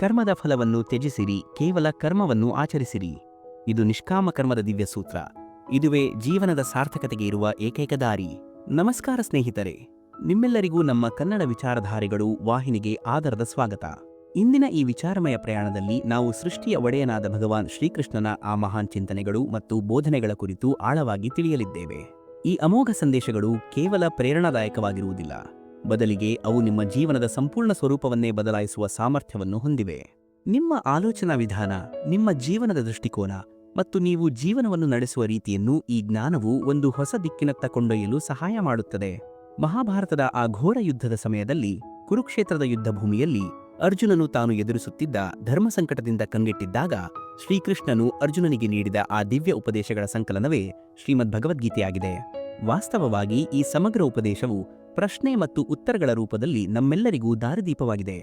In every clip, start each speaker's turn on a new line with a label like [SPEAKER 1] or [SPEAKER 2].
[SPEAKER 1] ಕರ್ಮದ ಫಲವನ್ನು ತ್ಯಜಿಸಿರಿ, ಕೇವಲ ಕರ್ಮವನ್ನು ಆಚರಿಸಿರಿ. ಇದು ನಿಷ್ಕಾಮ ಕರ್ಮದ ದಿವ್ಯ ಸೂತ್ರ. ಇದುವೇ ಜೀವನದ ಸಾರ್ಥಕತೆಗೆ ಇರುವ ಏಕೈಕ ದಾರಿ. ನಮಸ್ಕಾರ ಸ್ನೇಹಿತರೆ, ನಿಮ್ಮೆಲ್ಲರಿಗೂ ನಮ್ಮ ಕನ್ನಡ ವಿಚಾರಧಾರೆಗಳು ವಾಹಿನಿಗೆ ಆದರದ ಸ್ವಾಗತ. ಇಂದಿನ ಈ ವಿಚಾರಮಯ ಪ್ರಯಾಣದಲ್ಲಿ ನಾವು ಸೃಷ್ಟಿಯ ಒಡೆಯನಾದ ಭಗವಾನ್ ಶ್ರೀಕೃಷ್ಣನ ಆ ಮಹಾನ್ ಚಿಂತನೆಗಳು ಮತ್ತು ಬೋಧನೆಗಳ ಕುರಿತು ಆಳವಾಗಿ ತಿಳಿಯಲಿದ್ದೇವೆ. ಈ ಅಮೋಘ ಸಂದೇಶಗಳು ಕೇವಲ ಪ್ರೇರಣಾದಾಯಕವಾಗಿರುವುದಿಲ್ಲ, ಬದಲಿಗೆ ಅವು ನಿಮ್ಮ ಜೀವನದ ಸಂಪೂರ್ಣ ಸ್ವರೂಪವನ್ನೇ ಬದಲಾಯಿಸುವ ಸಾಮರ್ಥ್ಯವನ್ನು ಹೊಂದಿವೆ. ನಿಮ್ಮ ಆಲೋಚನಾ ವಿಧಾನ, ನಿಮ್ಮ ಜೀವನದ ದೃಷ್ಟಿಕೋನ ಮತ್ತು ನೀವು ಜೀವನವನ್ನು ನಡೆಸುವ ರೀತಿಯನ್ನು ಈ ಜ್ಞಾನವು ಒಂದು ಹೊಸ ದಿಕ್ಕಿನತ್ತ ಕೊಂಡೊಯ್ಯಲು ಸಹಾಯ ಮಾಡುತ್ತದೆ. ಮಹಾಭಾರತದ ಆ ಘೋರ ಯುದ್ಧದ ಸಮಯದಲ್ಲಿ, ಕುರುಕ್ಷೇತ್ರದ ಯುದ್ಧ ಭೂಮಿಯಲ್ಲಿ ಅರ್ಜುನನು ತಾನು ಎದುರಿಸುತ್ತಿದ್ದ ಧರ್ಮ ಸಂಕಟದಿಂದ ಕಂಗೆಟ್ಟಿದ್ದಾಗ ಶ್ರೀಕೃಷ್ಣನು ಅರ್ಜುನನಿಗೆ ನೀಡಿದ ಆ ದಿವ್ಯ ಉಪದೇಶಗಳ ಸಂಕಲನವೇ ಶ್ರೀಮದ್ ಭಗವದ್ಗೀತೆಯಾಗಿದೆ. ವಾಸ್ತವವಾಗಿ ಈ ಸಮಗ್ರ ಉಪದೇಶವು ಪ್ರಶ್ನೆ ಮತ್ತು ಉತ್ತರಗಳ ರೂಪದಲ್ಲಿ ನಮ್ಮೆಲ್ಲರಿಗೂ ದಾರಿದೀಪವಾಗಿದೆ.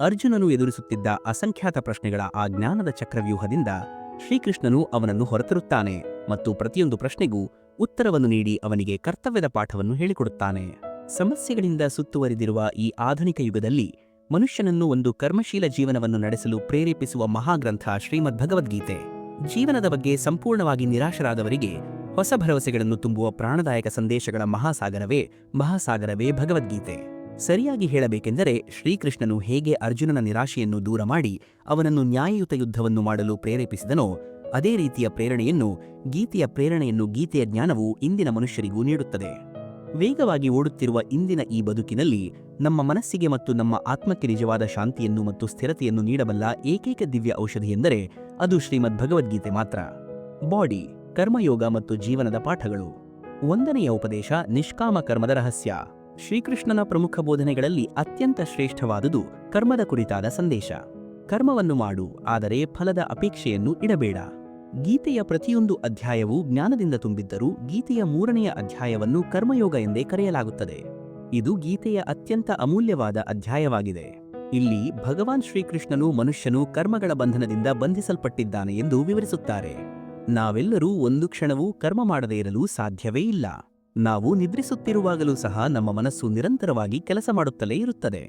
[SPEAKER 1] ಅರ್ಜುನನು ಎದುರಿಸುತ್ತಿದ್ದ ಅಸಂಖ್ಯಾತ ಪ್ರಶ್ನೆಗಳ ಆ ಜ್ಞಾನದ ಚಕ್ರವ್ಯೂಹದಿಂದ ಶ್ರೀಕೃಷ್ಣನು ಅವನನ್ನು ಹೊರತರುತ್ತಾನೆ ಮತ್ತು ಪ್ರತಿಯೊಂದು ಪ್ರಶ್ನೆಗೂ ಉತ್ತರವನ್ನು ನೀಡಿ ಅವನಿಗೆ ಕರ್ತವ್ಯದ ಪಾಠವನ್ನು ಹೇಳಿಕೊಡುತ್ತಾನೆ. ಸಮಸ್ಯೆಗಳಿಂದ ಸುತ್ತುವರಿದಿರುವ ಈ ಆಧುನಿಕ ಯುಗದಲ್ಲಿ ಮನುಷ್ಯನನ್ನು ಒಂದು ಕರ್ಮಶೀಲ ಜೀವನವನ್ನು ನಡೆಸಲು ಪ್ರೇರೇಪಿಸುವ ಮಹಾಗ್ರಂಥ ಶ್ರೀಮದ್ ಭಗವದ್ಗೀತೆ. ಜೀವನದ ಬಗ್ಗೆ ಸಂಪೂರ್ಣವಾಗಿ ನಿರಾಶರಾದವರಿಗೆ ಹೊಸ ಭರವಸೆಗಳನ್ನು ತುಂಬುವ ಪ್ರಾಣದಾಯಕ ಸಂದೇಶಗಳ ಮಹಾಸಾಗರವೇ ಭಗವದ್ಗೀತೆ. ಸರಿಯಾಗಿ ಹೇಳಬೇಕೆಂದರೆ, ಶ್ರೀಕೃಷ್ಣನು ಹೇಗೆ ಅರ್ಜುನನ ನಿರಾಶೆಯನ್ನು ದೂರ ಮಾಡಿ ಅವನನ್ನು ನ್ಯಾಯಯುತ ಯುದ್ಧವನ್ನು ಮಾಡಲು ಪ್ರೇರೇಪಿಸಿದನೋ, ಅದೇ ರೀತಿಯ ಪ್ರೇರಣೆಯನ್ನು ಗೀತೆಯ ಜ್ಞಾನವು ಇಂದಿನ ಮನುಷ್ಯರಿಗೂ ನೀಡುತ್ತದೆ. ವೇಗವಾಗಿ ಓಡುತ್ತಿರುವ ಇಂದಿನ ಈ ಬದುಕಿನಲ್ಲಿ ನಮ್ಮ ಮನಸ್ಸಿಗೆ ಮತ್ತು ನಮ್ಮ ಆತ್ಮಕ್ಕೆ ನಿಜವಾದ ಶಾಂತಿಯನ್ನು ಮತ್ತು ಸ್ಥಿರತೆಯನ್ನು ನೀಡಬಲ್ಲ ಏಕೈಕ ದಿವ್ಯ ಔಷಧಿ ಎಂದರೆ ಅದು ಶ್ರೀಮದ್ ಭಗವದ್ಗೀತೆ ಮಾತ್ರ. ಬಾಡಿ, ಕರ್ಮಯೋಗ ಮತ್ತು ಜೀವನದ ಪಾಠಗಳು. 1ನೆಯ ಉಪದೇಶ, ನಿಷ್ಕಾಮ ಕರ್ಮದ ರಹಸ್ಯ. ಶ್ರೀಕೃಷ್ಣನ ಪ್ರಮುಖ ಬೋಧನೆಗಳಲ್ಲಿ ಅತ್ಯಂತ ಶ್ರೇಷ್ಠವಾದುದು ಕರ್ಮದ ಕುರಿತಾದ ಸಂದೇಶ. ಕರ್ಮವನ್ನು ಮಾಡು, ಆದರೆ ಫಲದ ಅಪೇಕ್ಷೆಯನ್ನು ಇಡಬೇಡ. ಗೀತೆಯ ಪ್ರತಿಯೊಂದು ಅಧ್ಯಾಯವೂ ಜ್ಞಾನದಿಂದ ತುಂಬಿದ್ದರೂ ಗೀತೆಯ 3ನೆಯ ಅಧ್ಯಾಯವನ್ನು ಕರ್ಮಯೋಗ ಎಂದೇ ಕರೆಯಲಾಗುತ್ತದೆ. ಇದು ಗೀತೆಯ ಅತ್ಯಂತ ಅಮೂಲ್ಯವಾದ ಅಧ್ಯಾಯವಾಗಿದೆ. ಇಲ್ಲಿ ಭಗವಾನ್ ಶ್ರೀಕೃಷ್ಣನು ಮನುಷ್ಯನು ಕರ್ಮಗಳ ಬಂಧನದಿಂದ ಬಂಧಿಸಲ್ಪಟ್ಟಿದ್ದಾನೆ ಎಂದು ವಿವರಿಸುತ್ತಾರೆ. ನಾವೆಲ್ಲರೂ ಒಂದು ಕ್ಷಣವೂ ಕರ್ಮ ಮಾಡದೇ ಇರಲು ಸಾಧ್ಯವೇ ಇಲ್ಲ. ನಾವು ನಿದ್ರಿಸುತ್ತಿರುವಾಗಲೂ ಸಹ ನಮ್ಮ ಮನಸ್ಸು ನಿರಂತರವಾಗಿ ಕೆಲಸ ಮಾಡುತ್ತಲೇ ಇರುತ್ತದೆ.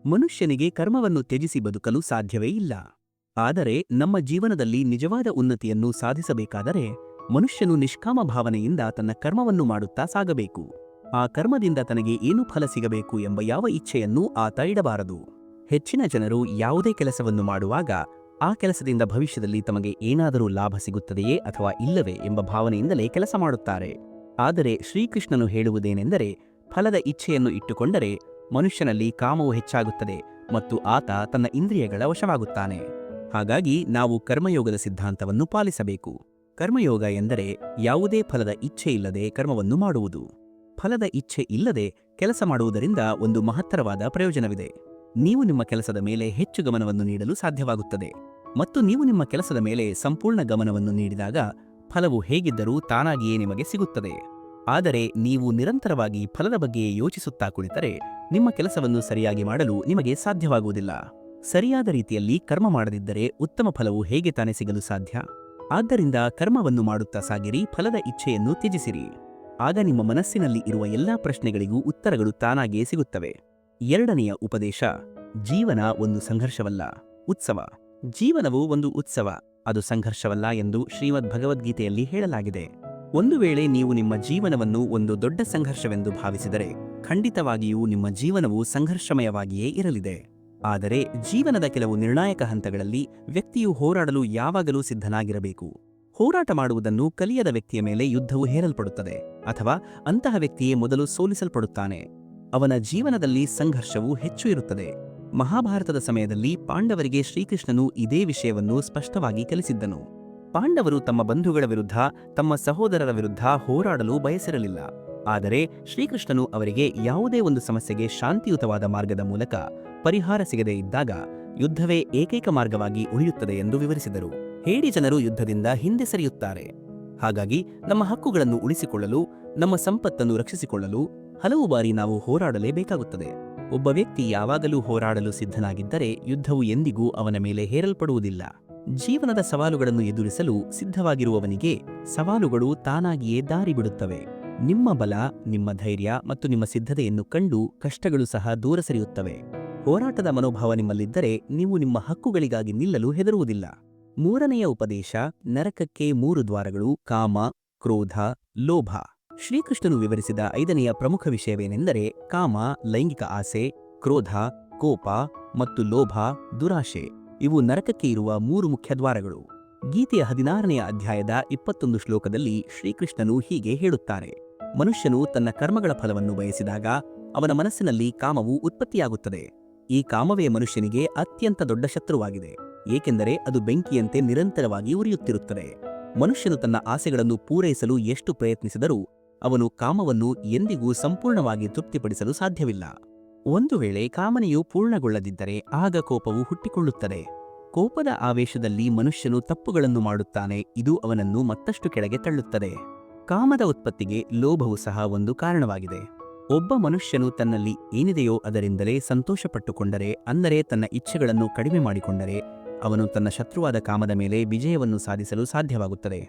[SPEAKER 1] ಮನುಷ್ಯನಿಗೆ ಕರ್ಮವನ್ನು ತ್ಯಜಿಸಿ ಬದುಕಲು ಸಾಧ್ಯವೇ ಇಲ್ಲ. ಆದರೆ ನಮ್ಮ ಜೀವನದಲ್ಲಿ ನಿಜವಾದ ಉನ್ನತಿಯನ್ನು ಸಾಧಿಸಬೇಕಾದರೆ ಮನುಷ್ಯನು ನಿಷ್ಕಾಮ ಭಾವನೆಯಿಂದ ತನ್ನ ಕರ್ಮವನ್ನು ಮಾಡುತ್ತಾ ಸಾಗಬೇಕು. ಆ ಕರ್ಮದಿಂದ ತನಗೆ ಏನು ಫಲ ಸಿಗಬೇಕು ಎಂಬ ಯಾವ ಇಚ್ಛೆಯನ್ನೂ ಆತ ಇಡಬಾರದು. ಹೆಚ್ಚಿನ ಜನರು ಯಾವುದೇ ಕೆಲಸವನ್ನು ಮಾಡುವಾಗ ಆ ಕೆಲಸದಿಂದ ಭವಿಷ್ಯದಲ್ಲಿ ತಮಗೆ ಏನಾದರೂ ಲಾಭ ಸಿಗುತ್ತದೆಯೇ ಅಥವಾ ಇಲ್ಲವೇ ಎಂಬ ಭಾವನೆಯಿಂದಲೇ ಕೆಲಸ ಮಾಡುತ್ತಾರೆ. ಆದರೆ ಶ್ರೀಕೃಷ್ಣನು ಹೇಳುವುದೇನೆಂದರೆ, ಫಲದ ಇಚ್ಛೆಯನ್ನು ಇಟ್ಟುಕೊಂಡರೆ ಮನುಷ್ಯನಲ್ಲಿ ಕಾಮವು ಹೆಚ್ಚಾಗುತ್ತದೆ ಮತ್ತು ಆತ ತನ್ನ ಇಂದ್ರಿಯಗಳ ವಶವಾಗುತ್ತಾನೆ. ಹಾಗಾಗಿ ನಾವು ಕರ್ಮಯೋಗದ ಸಿದ್ಧಾಂತವನ್ನು ಪಾಲಿಸಬೇಕು. ಕರ್ಮಯೋಗ ಎಂದರೆ ಯಾವುದೇ ಫಲದ ಇಚ್ಛೆ ಇಲ್ಲದೆ ಕರ್ಮವನ್ನು ಮಾಡುವುದು. ಫಲದ ಇಚ್ಛೆ ಇಲ್ಲದೆ ಕೆಲಸ ಮಾಡುವುದರಿಂದ ಒಂದು ಮಹತ್ತರವಾದ ಪ್ರಯೋಜನವಿದೆ. ನೀವು ನಿಮ್ಮ ಕೆಲಸದ ಮೇಲೆ ಹೆಚ್ಚು ಗಮನವನ್ನು ನೀಡಲು ಸಾಧ್ಯವಾಗುತ್ತದೆ ಮತ್ತು ನೀವು ನಿಮ್ಮ ಕೆಲಸದ ಮೇಲೆ ಸಂಪೂರ್ಣ ಗಮನವನ್ನು ನೀಡಿದಾಗ ಫಲವು ಹೇಗಿದ್ದರೂ ತಾನಾಗಿಯೇ ನಿಮಗೆ ಸಿಗುತ್ತದೆ. ಆದರೆ ನೀವು ನಿರಂತರವಾಗಿ ಫಲದ ಬಗ್ಗೆಯೇ ಯೋಚಿಸುತ್ತಾ ಕುಳಿತರೆ ನಿಮ್ಮ ಕೆಲಸವನ್ನು ಸರಿಯಾಗಿ ಮಾಡಲು ನಿಮಗೆ ಸಾಧ್ಯವಾಗುವುದಿಲ್ಲ. ಸರಿಯಾದ ರೀತಿಯಲ್ಲಿ ಕರ್ಮ ಮಾಡದಿದ್ದರೆ ಉತ್ತಮ ಫಲವು ಹೇಗೆ ತಾನೇ ಸಿಗಲು ಸಾಧ್ಯ? ಆದ್ದರಿಂದ ಕರ್ಮವನ್ನು ಮಾಡುತ್ತಾ ಸಾಗಿರಿ, ಫಲದ ಇಚ್ಛೆಯನ್ನು ತ್ಯಜಿಸಿರಿ. ಆಗ ನಿಮ್ಮ ಮನಸ್ಸಿನಲ್ಲಿ ಇರುವ ಎಲ್ಲಾ ಪ್ರಶ್ನೆಗಳಿಗೂ ಉತ್ತರಗಳು ತಾನಾಗಿಯೇ ಸಿಗುತ್ತವೆ. 2ನೆಯ ಉಪದೇಶ, ಜೀವನ ಒಂದು ಸಂಘರ್ಷವಲ್ಲ, ಉತ್ಸವ. ಜೀವನವು ಒಂದು ಉತ್ಸವ, ಅದು ಸಂಘರ್ಷವಲ್ಲ ಎಂದು ಶ್ರೀಮದ್ ಭಗವದ್ಗೀತೆಯಲ್ಲಿ ಹೇಳಲಾಗಿದೆ. ಒಂದು ವೇಳೆ ನೀವು ನಿಮ್ಮ ಜೀವನವನ್ನು ಒಂದು ದೊಡ್ಡ ಸಂಘರ್ಷವೆಂದು ಭಾವಿಸಿದರೆ ಖಂಡಿತವಾಗಿಯೂ ನಿಮ್ಮ ಜೀವನವು ಸಂಘರ್ಷಮಯವಾಗಿಯೇ ಇರಲಿದೆ. ಆದರೆ ಜೀವನದ ಕೆಲವು ನಿರ್ಣಾಯಕ ಹಂತಗಳಲ್ಲಿ ವ್ಯಕ್ತಿಯು ಹೋರಾಡಲು ಯಾವಾಗಲೂ ಸಿದ್ಧನಾಗಿರಬೇಕು. ಹೋರಾಟ ಮಾಡುವುದನ್ನು ಕಲಿಯದ ವ್ಯಕ್ತಿಯ ಮೇಲೆ ಯುದ್ಧವು ಹೇರಲ್ಪಡುತ್ತದೆ, ಅಥವಾ ಅಂತಹ ವ್ಯಕ್ತಿಯೇ ಮೊದಲು ಸೋಲಿಸಲ್ಪಡುತ್ತಾನೆ. ಅವನ ಜೀವನದಲ್ಲಿ ಸಂಘರ್ಷವು ಹೆಚ್ಚು ಇರುತ್ತದೆ. ಮಹಾಭಾರತದ ಸಮಯದಲ್ಲಿ ಪಾಂಡವರಿಗೆ ಶ್ರೀಕೃಷ್ಣನು ಇದೇ ವಿಷಯವನ್ನು ಸ್ಪಷ್ಟವಾಗಿ ಕಲಿಸಿದ್ದನು. ಪಾಂಡವರು ತಮ್ಮ ಬಂಧುಗಳ ವಿರುದ್ಧ, ತಮ್ಮ ಸಹೋದರರ ವಿರುದ್ಧ ಹೋರಾಡಲು ಬಯಸಿರಲಿಲ್ಲ. ಆದರೆ ಶ್ರೀಕೃಷ್ಣನು ಅವರಿಗೆ ಯಾವುದೇ ಒಂದು ಸಮಸ್ಯೆಗೆ ಶಾಂತಿಯುತವಾದ ಮಾರ್ಗದ ಮೂಲಕ ಪರಿಹಾರ ಸಿಗದೇ ಇದ್ದಾಗ ಯುದ್ಧವೇ ಏಕೈಕ ಮಾರ್ಗವಾಗಿ ಉಳಿಯುತ್ತದೆ ಎಂದು ವಿವರಿಸಿದರು. ಹೇಡಿ ಜನರು ಯುದ್ಧದಿಂದ ಹಿಂದೆ ಸರಿಯುತ್ತಾರೆ. ಹಾಗಾಗಿ ನಮ್ಮ ಹಕ್ಕುಗಳನ್ನು ಉಳಿಸಿಕೊಳ್ಳಲು, ನಮ್ಮ ಸಂಪತ್ತನ್ನು ರಕ್ಷಿಸಿಕೊಳ್ಳಲು ಹಲವು ಬಾರಿ ನಾವು ಹೋರಾಡಲೇಬೇಕಾಗುತ್ತದೆ. ಒಬ್ಬ ವ್ಯಕ್ತಿ ಯಾವಾಗಲೂ ಹೋರಾಡಲು ಸಿದ್ಧನಾಗಿದ್ದರೆ ಯುದ್ಧವು ಎಂದಿಗೂ ಅವನ ಮೇಲೆ ಹೇರಲ್ಪಡುವುದಿಲ್ಲ. ಜೀವನದ ಸವಾಲುಗಳನ್ನು ಎದುರಿಸಲು ಸಿದ್ಧವಾಗಿರುವವನಿಗೆ ಸವಾಲುಗಳು ತಾನಾಗಿಯೇ ದಾರಿ ಬಿಡುತ್ತವೆ. ನಿಮ್ಮ ಬಲ, ನಿಮ್ಮ ಧೈರ್ಯ ಮತ್ತು ನಿಮ್ಮ ಸಿದ್ಧತೆಯನ್ನು ಕಂಡು ಕಷ್ಟಗಳು ಸಹ ದೂರ ಸರಿಯುತ್ತವೆ. ಹೋರಾಟದ ಮನೋಭಾವ ನಿಮ್ಮಲ್ಲಿದ್ದರೆ ನೀವು ನಿಮ್ಮ ಹಕ್ಕುಗಳಿಗಾಗಿ ನಿಲ್ಲಲು ಹೆದರುವುದಿಲ್ಲ. ಮೂರನೆಯ ಉಪದೇಶ, ನರಕಕ್ಕೆ 3 ದ್ವಾರಗಳು: ಕಾಮ, ಕ್ರೋಧ, ಲೋಭ. ಶ್ರೀಕೃಷ್ಣನು ವಿವರಿಸಿದ 5ನೆಯ ಪ್ರಮುಖ ವಿಷಯವೇನೆಂದರೆ ಕಾಮ, ಲೈಂಗಿಕ ಆಸೆ; ಕ್ರೋಧ, ಕೋಪ; ಮತ್ತು ಲೋಭ, ದುರಾಶೆ. ಇವು ನರಕಕ್ಕೆ ಇರುವ 3 ಮುಖ್ಯ ದ್ವಾರಗಳು. ಗೀತೆಯ 16ನೆಯ ಅಧ್ಯಾಯದ 21 ಶ್ಲೋಕದಲ್ಲಿ ಶ್ರೀಕೃಷ್ಣನು ಹೀಗೆ ಹೇಳುತ್ತಾರೆ: ಮನುಷ್ಯನು ತನ್ನ ಕರ್ಮಗಳ ಫಲವನ್ನು ಬಯಸಿದಾಗ ಅವನ ಮನಸ್ಸಿನಲ್ಲಿ ಕಾಮವು ಉತ್ಪತ್ತಿಯಾಗುತ್ತದೆ. ಈ ಕಾಮವೇ ಮನುಷ್ಯನಿಗೆ ಅತ್ಯಂತ ದೊಡ್ಡ ಶತ್ರುವಾಗಿದೆ, ಏಕೆಂದರೆ ಅದು ಬೆಂಕಿಯಂತೆ ನಿರಂತರವಾಗಿ ಉರಿಯುತ್ತಿರುತ್ತದೆ. ಮನುಷ್ಯನು ತನ್ನ ಆಸೆಗಳನ್ನು ಪೂರೈಸಲು ಎಷ್ಟು ಪ್ರಯತ್ನಿಸಿದರೂ ಅವನು ಕಾಮವನ್ನು ಎಂದಿಗೂ ಸಂಪೂರ್ಣವಾಗಿ ತೃಪ್ತಿಪಡಿಸಲು ಸಾಧ್ಯವಿಲ್ಲ. ಒಂದು ವೇಳೆ ಕಾಮನೆಯು ಪೂರ್ಣಗೊಳ್ಳದಿದ್ದರೆ ಆಗ ಕೋಪವು ಹುಟ್ಟಿಕೊಳ್ಳುತ್ತದೆ. ಕೋಪದ ಆವೇಶದಲ್ಲಿ ಮನುಷ್ಯನು ತಪ್ಪುಗಳನ್ನು ಮಾಡುತ್ತಾನೆ. ಇದು ಅವನನ್ನು ಮತ್ತಷ್ಟು ಕೆಳಗೆ ತಳ್ಳುತ್ತದೆ. ಕಾಮದ ಉತ್ಪತ್ತಿಗೆ ಲೋಭವು ಸಹ ಒಂದು ಕಾರಣವಾಗಿದೆ. ಒಬ್ಬ ಮನುಷ್ಯನು ತನ್ನಲ್ಲಿ ಏನಿದೆಯೋ ಅದರಿಂದಲೇ ಸಂತೋಷಪಟ್ಟುಕೊಂಡರೆ, ಅಂದರೆ ತನ್ನ ಇಚ್ಛೆಗಳನ್ನು ಕಡಿಮೆ ಮಾಡಿಕೊಂಡರೆ, ಅವನು ತನ್ನ ಶತ್ರುವಾದ ಕಾಮದ ಮೇಲೆ ವಿಜಯವನ್ನು ಸಾಧಿಸಲು ಸಾಧ್ಯವಾಗುತ್ತದೆ.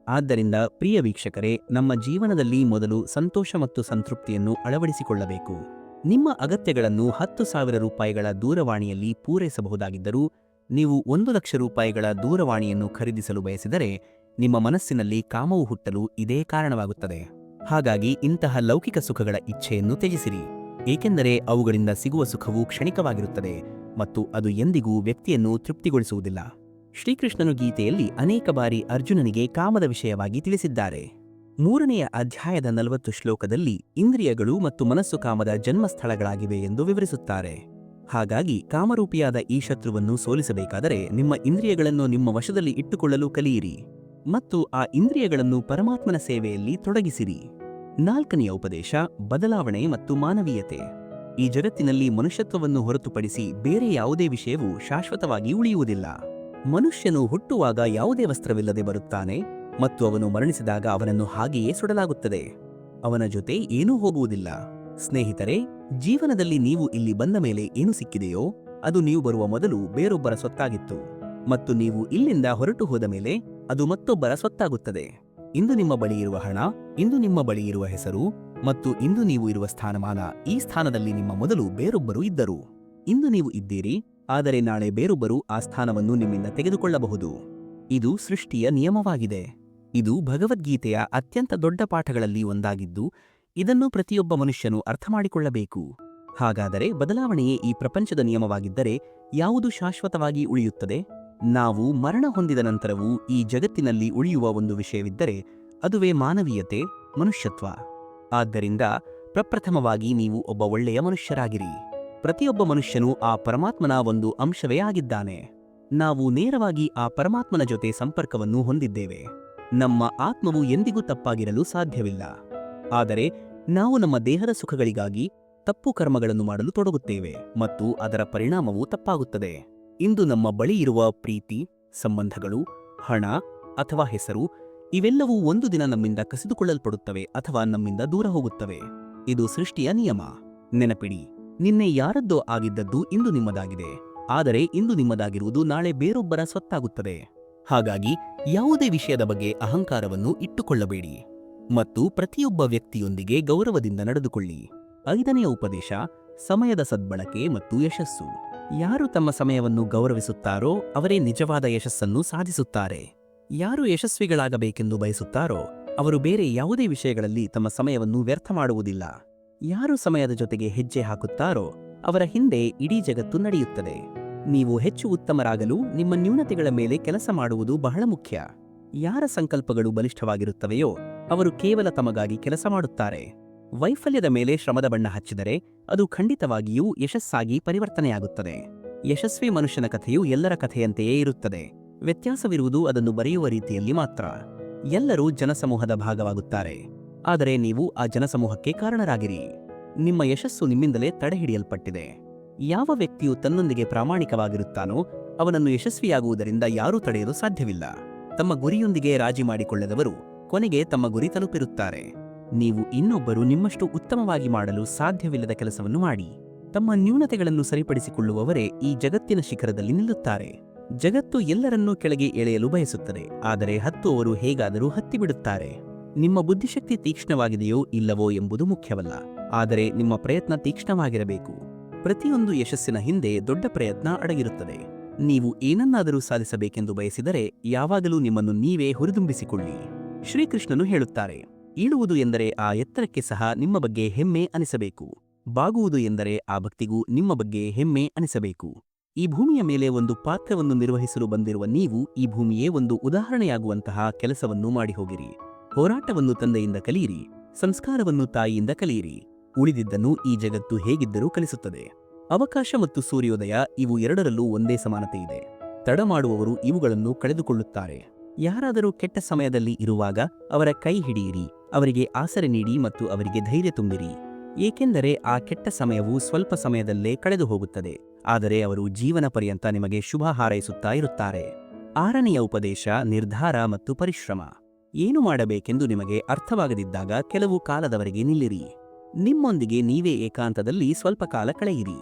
[SPEAKER 1] ಆದ್ದರಿಂದ ಪ್ರಿಯ ವೀಕ್ಷಕರೇ, ನಮ್ಮ ಜೀವನದಲ್ಲಿ ಮೊದಲು ಸಂತೋಷ ಮತ್ತು ಸಂತೃಪ್ತಿಯನ್ನು ಅಳವಡಿಸಿಕೊಳ್ಳಬೇಕು. ನಿಮ್ಮ ಅಗತ್ಯಗಳನ್ನು 10,000 ರೂಪಾಯಿಗಳ ದೂರವಾಣಿಯಲ್ಲಿ ಪೂರೈಸಬಹುದಾಗಿದ್ದರೂ ನೀವು 1,00,000 ರೂಪಾಯಿಗಳ ದೂರವಾಣಿಯನ್ನು ಖರೀದಿಸಲು ಬಯಸಿದರೆ ನಿಮ್ಮ ಮನಸ್ಸಿನಲ್ಲಿ ಕಾಮವು ಹುಟ್ಟಲು ಇದೇ ಕಾರಣವಾಗುತ್ತದೆ. ಹಾಗಾಗಿ ಇಂತಹ ಲೌಕಿಕ ಸುಖಗಳ ಇಚ್ಛೆಯನ್ನು ತ್ಯಜಿಸಿರಿ, ಏಕೆಂದರೆ ಅವುಗಳಿಂದ ಸಿಗುವ ಸುಖವು ಕ್ಷಣಿಕವಾಗಿರುತ್ತದೆ ಮತ್ತು ಅದು ಎಂದಿಗೂ ವ್ಯಕ್ತಿಯನ್ನು ತೃಪ್ತಿಗೊಳಿಸುವುದಿಲ್ಲ. ಶ್ರೀಕೃಷ್ಣನು ಗೀತೆಯಲ್ಲಿ ಅನೇಕ ಬಾರಿ ಅರ್ಜುನನಿಗೆ ಕಾಮದ ವಿಷಯವಾಗಿ ತಿಳಿಸಿದ್ದಾರೆ. 3ನೆಯ ಅಧ್ಯಾಯದ 40 ಶ್ಲೋಕದಲ್ಲಿ ಇಂದ್ರಿಯಗಳು ಮತ್ತು ಮನಸ್ಸು ಕಾಮದ ಜನ್ಮಸ್ಥಳಗಳಾಗಿವೆ ಎಂದು ವಿವರಿಸುತ್ತಾರೆ. ಹಾಗಾಗಿ ಕಾಮರೂಪಿಯಾದ ಈ ಶತ್ರುವನ್ನು ಸೋಲಿಸಬೇಕಾದರೆ ನಿಮ್ಮ ಇಂದ್ರಿಯಗಳನ್ನು ನಿಮ್ಮ ವಶದಲ್ಲಿ ಇಟ್ಟುಕೊಳ್ಳಲು ಕಲಿಯಿರಿ ಮತ್ತು ಆ ಇಂದ್ರಿಯಗಳನ್ನು ಪರಮಾತ್ಮನ ಸೇವೆಯಲ್ಲಿ ತೊಡಗಿಸಿರಿ. 4ನೆಯ ಉಪದೇಶ, ಬದಲಾವಣೆ ಮತ್ತು ಮಾನವೀಯತೆ. ಈ ಜಗತ್ತಿನಲ್ಲಿ ಮನುಷ್ಯತ್ವವನ್ನು ಹೊರತುಪಡಿಸಿ ಬೇರೆ ಯಾವುದೇ ವಿಷಯವೂ ಶಾಶ್ವತವಾಗಿ ಉಳಿಯುವುದಿಲ್ಲ. ಮನುಷ್ಯನು ಹುಟ್ಟುವಾಗ ಯಾವುದೇ ವಸ್ತ್ರವಿಲ್ಲದೆ ಬರುತ್ತಾನೆ ಮತ್ತು ಅವನು ಮರಣಿಸಿದಾಗ ಅವನನ್ನು ಹಾಗೆಯೇ ಸುಡಲಾಗುತ್ತದೆ. ಅವನ ಜೊತೆ ಏನೂ ಹೋಗುವುದಿಲ್ಲ. ಸ್ನೇಹಿತರೆ, ಜೀವನದಲ್ಲಿ ನೀವು ಇಲ್ಲಿ ಬಂದ ಮೇಲೆ ಏನು ಸಿಕ್ಕಿದೆಯೋ ಅದು ನೀವು ಬರುವ ಮೊದಲು ಬೇರೊಬ್ಬರ ಸ್ವತ್ತಾಗಿತ್ತು ಮತ್ತು ನೀವು ಇಲ್ಲಿಂದ ಹೊರಟು ಹೋದ ಮೇಲೆ ಅದು ಮತ್ತೊಬ್ಬರ ಸ್ವತ್ತಾಗುತ್ತದೆ. ಇಂದು ನಿಮ್ಮ ಬಳಿ ಇರುವ ಹಣ, ಇಂದು ನಿಮ್ಮ ಬಳಿ ಇರುವ ಹೆಸರು ಮತ್ತು ಇಂದು ನೀವು ಇರುವ ಸ್ಥಾನಮಾನ, ಈ ಸ್ಥಾನದಲ್ಲಿ ನಿಮ್ಮ ಮೊದಲು ಬೇರೊಬ್ಬರು ಇದ್ದರು. ಇಂದು ನೀವು ಇದ್ದೀರಿ, ಆದರೆ ನಾಳೆ ಬೇರೊಬ್ಬರು ಆ ಸ್ಥಾನವನ್ನು ನಿಮ್ಮಿಂದ ತೆಗೆದುಕೊಳ್ಳಬಹುದು. ಇದು ಸೃಷ್ಟಿಯ ನಿಯಮವಾಗಿದೆ. ಇದು ಭಗವದ್ಗೀತೆಯ ಅತ್ಯಂತ ದೊಡ್ಡ ಪಾಠಗಳಲ್ಲಿ ಒಂದಾಗಿದ್ದು ಇದನ್ನು ಪ್ರತಿಯೊಬ್ಬ ಮನುಷ್ಯನು ಅರ್ಥಮಾಡಿಕೊಳ್ಳಬೇಕು. ಹಾಗಾದರೆ ಬದಲಾವಣೆಯೇ ಈ ಪ್ರಪಂಚದ ನಿಯಮವಾಗಿದ್ದರೆ ಯಾವುದು ಶಾಶ್ವತವಾಗಿ ಉಳಿಯುತ್ತದೆ? ನಾವು ಮರಣ ಹೊಂದಿದ ನಂತರವೂ ಈ ಜಗತ್ತಿನಲ್ಲಿ ಉಳಿಯುವ ಒಂದು ವಿಷಯವಿದ್ದರೆ ಅದುವೇ ಮಾನವೀಯತೆ, ಮನುಷ್ಯತ್ವ. ಆದ್ದರಿಂದ ಪ್ರಪ್ರಥಮವಾಗಿ ನೀವು ಒಬ್ಬ ಒಳ್ಳೆಯ ಮನುಷ್ಯರಾಗಿರಿ. ಪ್ರತಿಯೊಬ್ಬ ಮನುಷ್ಯನೂ ಆ ಪರಮಾತ್ಮನ ಒಂದು ಅಂಶವೇ ಆಗಿದ್ದಾನೆ. ನಾವು ನೇರವಾಗಿ ಆ ಪರಮಾತ್ಮನ ಜೊತೆ ಸಂಪರ್ಕವನ್ನು ಹೊಂದಿದ್ದೇವೆ. ನಮ್ಮ ಆತ್ಮವು ಎಂದಿಗೂ ತಪ್ಪಾಗಿರಲು ಸಾಧ್ಯವಿಲ್ಲ. ಆದರೆ ನಾವು ನಮ್ಮ ದೇಹದ ಸುಖಗಳಿಗಾಗಿ ತಪ್ಪು ಕರ್ಮಗಳನ್ನು ಮಾಡಲು ತೊಡಗುತ್ತೇವೆ ಮತ್ತು ಅದರ ಪರಿಣಾಮವು ತಪ್ಪಾಗುತ್ತದೆ. ಇಂದು ನಮ್ಮ ಬಳಿ ಇರುವ ಪ್ರೀತಿ, ಸಂಬಂಧಗಳು, ಹಣ ಅಥವಾ ಹೆಸರು ಇವೆಲ್ಲವೂ ಒಂದು ದಿನ ನಮ್ಮಿಂದ ಕಸಿದುಕೊಳ್ಳಲ್ಪಡುತ್ತವೆ ಅಥವಾ ನಮ್ಮಿಂದ ದೂರ ಹೋಗುತ್ತವೆ. ಇದು ಸೃಷ್ಟಿಯ ನಿಯಮ. ನೆನಪಿಡಿ, ನಿನ್ನೆ ಯಾರದ್ದೋ ಆಗಿದ್ದದ್ದು ಇಂದು ನಿಮ್ಮದಾಗಿದೆ, ಆದರೆ ಇಂದು ನಿಮ್ಮದಾಗಿರುವುದು ನಾಳೆ ಬೇರೊಬ್ಬರ ಸ್ವತ್ತಾಗುತ್ತದೆ. ಹಾಗಾಗಿ ಯಾವುದೇ ವಿಷಯದ ಬಗ್ಗೆ ಅಹಂಕಾರವನ್ನು ಇಟ್ಟುಕೊಳ್ಳಬೇಡಿ ಮತ್ತು ಪ್ರತಿಯೊಬ್ಬ ವ್ಯಕ್ತಿಯೊಂದಿಗೆ ಗೌರವದಿಂದ ನಡೆದುಕೊಳ್ಳಿ. 5ನೆಯ ಉಪದೇಶ, ಸಮಯದ ಸದ್ಬಳಕೆ ಮತ್ತು ಯಶಸ್ಸು. ಯಾರು ತಮ್ಮ ಸಮಯವನ್ನು ಗೌರವಿಸುತ್ತಾರೋ ಅವರೇ ನಿಜವಾದ ಯಶಸ್ಸನ್ನು ಸಾಧಿಸುತ್ತಾರೆ. ಯಾರು ಯಶಸ್ವಿಗಳಾಗಬೇಕೆಂದು ಬಯಸುತ್ತಾರೋ ಅವರು ಬೇರೆ ಯಾವುದೇ ವಿಷಯಗಳಲ್ಲಿ ತಮ್ಮ ಸಮಯವನ್ನು ವ್ಯರ್ಥ ಮಾಡುವುದಿಲ್ಲ. ಯಾರು ಸಮಯದ ಜೊತೆಗೆ ಹೆಜ್ಜೆ ಹಾಕುತ್ತಾರೋ ಅವರ ಹಿಂದೆ ಇಡೀ ಜಗತ್ತು ನಡೆಯುತ್ತದೆ. ನೀವು ಹೆಚ್ಚು ಉತ್ತಮರಾಗಲು ನಿಮ್ಮ ನ್ಯೂನತೆಗಳ ಮೇಲೆ ಕೆಲಸ ಮಾಡುವುದು ಬಹಳ ಮುಖ್ಯ. ಯಾರ ಸಂಕಲ್ಪಗಳು ಬಲಿಷ್ಠವಾಗಿರುತ್ತವೆಯೋ ಅವರು ಕೇವಲ ತಮಗಾಗಿ ಕೆಲಸ ಮಾಡುತ್ತಾರೆ. ವೈಫಲ್ಯದ ಮೇಲೆ ಶ್ರಮದ ಬಣ್ಣ ಹಚ್ಚಿದರೆ ಅದು ಖಂಡಿತವಾಗಿಯೂ ಯಶಸ್ಸಾಗಿ ಪರಿವರ್ತನೆಯಾಗುತ್ತದೆ. ಯಶಸ್ವಿ ಮನುಷ್ಯನ ಕಥೆಯು ಎಲ್ಲರ ಕಥೆಯಂತೆಯೇ ಇರುತ್ತದೆ. ವ್ಯತ್ಯಾಸವಿರುವುದು ಅದನ್ನು ಬರೆಯುವ ರೀತಿಯಲ್ಲಿ ಮಾತ್ರ. ಎಲ್ಲರೂ ಜನಸಮೂಹದ ಭಾಗವಾಗುತ್ತಾರೆ, ಆದರೆ ನೀವು ಆ ಜನಸಮೂಹಕ್ಕೆ ಕಾರಣರಾಗಿರಿ. ನಿಮ್ಮ ಯಶಸ್ಸು ನಿಮ್ಮಿಂದಲೇ ತಡೆಹಿಡಿಯಲ್ಪಟ್ಟಿದೆ. ಯಾವ ವ್ಯಕ್ತಿಯು ತನ್ನೊಂದಿಗೆ ಪ್ರಾಮಾಣಿಕವಾಗಿರುತ್ತಾನೋ ಅವನನ್ನು ಯಶಸ್ವಿಯಾಗುವುದರಿಂದ ಯಾರೂ ತಡೆಯಲು ಸಾಧ್ಯವಿಲ್ಲ. ತಮ್ಮ ಗುರಿಯೊಂದಿಗೆ ರಾಜಿ ಮಾಡಿಕೊಳ್ಳದವರು ಕೊನೆಗೆ ತಮ್ಮ ಗುರಿ ತಲುಪಿರುತ್ತಾರೆ. ನೀವು ಇನ್ನೊಬ್ಬರು ನಿಮ್ಮಷ್ಟು ಉತ್ತಮವಾಗಿ ಮಾಡಲು ಸಾಧ್ಯವಿಲ್ಲದ ಕೆಲಸವನ್ನು ಮಾಡಿ. ತಮ್ಮ ನ್ಯೂನತೆಗಳನ್ನು ಸರಿಪಡಿಸಿಕೊಳ್ಳುವವರೇ ಈ ಜಗತ್ತಿನ ಶಿಖರದಲ್ಲಿ ನಿಲ್ಲುತ್ತಾರೆ. ಜಗತ್ತು ಎಲ್ಲರನ್ನೂ ಕೆಳಗೆ ಎಳೆಯಲು ಬಯಸುತ್ತದೆ, ಆದರೆ ಹತ್ತುವವರು ಹೇಗಾದರೂ ಹತ್ತಿಬಿಡುತ್ತಾರೆ. ನಿಮ್ಮ ಬುದ್ಧಿಶಕ್ತಿ ತೀಕ್ಷ್ಣವಾಗಿದೆಯೋ ಇಲ್ಲವೋ ಎಂಬುದು ಮುಖ್ಯವಲ್ಲ, ಆದರೆ ನಿಮ್ಮ ಪ್ರಯತ್ನ ತೀಕ್ಷ್ಣವಾಗಿರಬೇಕು. ಪ್ರತಿಯೊಂದು ಯಶಸ್ಸಿನ ಹಿಂದೆ ದೊಡ್ಡ ಪ್ರಯತ್ನ ಅಡಗಿರುತ್ತದೆ. ನೀವು ಏನನ್ನಾದರೂ ಸಾಧಿಸಬೇಕೆಂದು ಬಯಸಿದರೆ ಯಾವಾಗಲೂ ನಿಮ್ಮನ್ನು ನೀವೇ ಹುರಿದುಂಬಿಸಿಕೊಳ್ಳಿ. ಶ್ರೀಕೃಷ್ಣನು ಹೇಳುತ್ತಾರೆ, ಈಳುವುದು ಎಂದರೆ ಆ ಎತ್ತರಕ್ಕೆ ಸಹ ನಿಮ್ಮ ಬಗ್ಗೆ ಹೆಮ್ಮೆ ಅನಿಸಬೇಕು. ಬಾಗುವುದು ಎಂದರೆ ಆ ಭಕ್ತಿಗೂ ನಿಮ್ಮ ಬಗ್ಗೆ ಹೆಮ್ಮೆ ಅನಿಸಬೇಕು. ಈ ಭೂಮಿಯ ಮೇಲೆ ಒಂದು ಪಾತ್ರವನ್ನು ನಿರ್ವಹಿಸಲು ಬಂದಿರುವ ನೀವು ಈ ಭೂಮಿಯೇ ಒಂದು ಉದಾಹರಣೆಯಾಗುವಂತಹ ಕೆಲಸವನ್ನು ಮಾಡಿ ಹೋಗಿರಿ. ಹೋರಾಟವನ್ನು ತಂದೆಯಿಂದ ಕಲಿಯಿರಿ, ಸಂಸ್ಕಾರವನ್ನು ತಾಯಿಯಿಂದ ಕಲಿಯಿರಿ. ಉಳಿದಿದ್ದನ್ನು ಈ ಜಗತ್ತು ಹೇಗಿದ್ದರೂ ಕಲಿಸುತ್ತದೆ. ಅವಕಾಶ ಮತ್ತು ಸೂರ್ಯೋದಯ ಇವು ಎರಡರಲ್ಲೂ ಒಂದೇ ಸಮಾನತೆ ಇದೆ. ತಡ ಮಾಡುವವರು ಇವುಗಳನ್ನು ಕಳೆದುಕೊಳ್ಳುತ್ತಾರೆ. ಯಾರಾದರೂ ಕೆಟ್ಟ ಸಮಯದಲ್ಲಿ ಇರುವಾಗ ಅವರ ಕೈ ಹಿಡಿಯಿರಿ, ಅವರಿಗೆ ಆಸರೆ ನೀಡಿ ಮತ್ತು ಅವರಿಗೆ ಧೈರ್ಯ ತುಂಬಿರಿ. ಏಕೆಂದರೆ ಆ ಕೆಟ್ಟ ಸಮಯವು ಸ್ವಲ್ಪ ಸಮಯದಲ್ಲೇ ಕಳೆದು ಹೋಗುತ್ತದೆ, ಆದರೆ ಅವರು ಜೀವನ ಪರ್ಯಂತ ನಿಮಗೆ ಶುಭ ಹಾರೈಸುತ್ತಾ ಇರುತ್ತಾರೆ. 6ನೆಯ ಉಪದೇಶ ನಿರ್ಧಾರ ಮತ್ತು ಪರಿಶ್ರಮ. ಏನು ಮಾಡಬೇಕೆಂದು ನಿಮಗೆ ಅರ್ಥವಾಗದಿದ್ದಾಗ ಕೆಲವು ಕಾಲದವರೆಗೆ ನಿಲ್ಲಿರಿ. ನಿಮ್ಮೊಂದಿಗೆ ನೀವೇ ಏಕಾಂತದಲ್ಲಿ ಸ್ವಲ್ಪ ಕಾಲ ಕಳೆಯಿರಿ.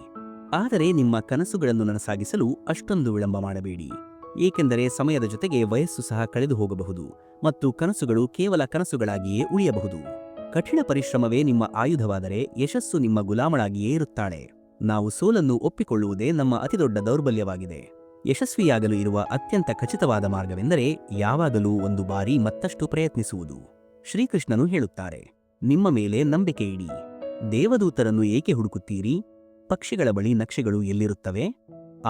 [SPEAKER 1] ಆದರೆ ನಿಮ್ಮ ಕನಸುಗಳನ್ನು ನನಸಾಗಿಸಲು ಅಷ್ಟೊಂದು ವಿಳಂಬ ಮಾಡಬೇಡಿ. ಏಕೆಂದರೆ ಸಮಯದ ಜೊತೆಗೆ ವಯಸ್ಸು ಸಹ ಕಳೆದು ಹೋಗಬಹುದು ಮತ್ತು ಕನಸುಗಳು ಕೇವಲ ಕನಸುಗಳಾಗಿಯೇ ಉಳಿಯಬಹುದು. ಕಠಿಣ ಪರಿಶ್ರಮವೇ ನಿಮ್ಮ ಆಯುಧವಾದರೆ ಯಶಸ್ಸು ನಿಮ್ಮ ಗುಲಾಮಳಾಗಿಯೇ ಇರುತ್ತಾಳೆ. ನಾವು ಸೋಲನ್ನು ಒಪ್ಪಿಕೊಳ್ಳುವುದೇ ನಮ್ಮ ಅತಿದೊಡ್ಡ ದೌರ್ಬಲ್ಯವಾಗಿದೆ. ಯಶಸ್ವಿಯಾಗಲು ಇರುವ ಅತ್ಯಂತ ಖಚಿತವಾದ ಮಾರ್ಗವೆಂದರೆ ಯಾವಾಗಲೂ ಒಂದು ಬಾರಿ ಮತ್ತಷ್ಟು ಪ್ರಯತ್ನಿಸುವುದು. ಶ್ರೀಕೃಷ್ಣನು ಹೇಳುತ್ತಾರೆ, ನಿಮ್ಮ ಮೇಲೆ ನಂಬಿಕೆ ಇಡಿ. ದೇವದೂತರನ್ನು ಏಕೆ ಹುಡುಕುತ್ತೀರಿ? ಪಕ್ಷಿಗಳ ಬಳಿ ನಕ್ಷೆಗಳು ಎಲ್ಲಿರುತ್ತವೆ?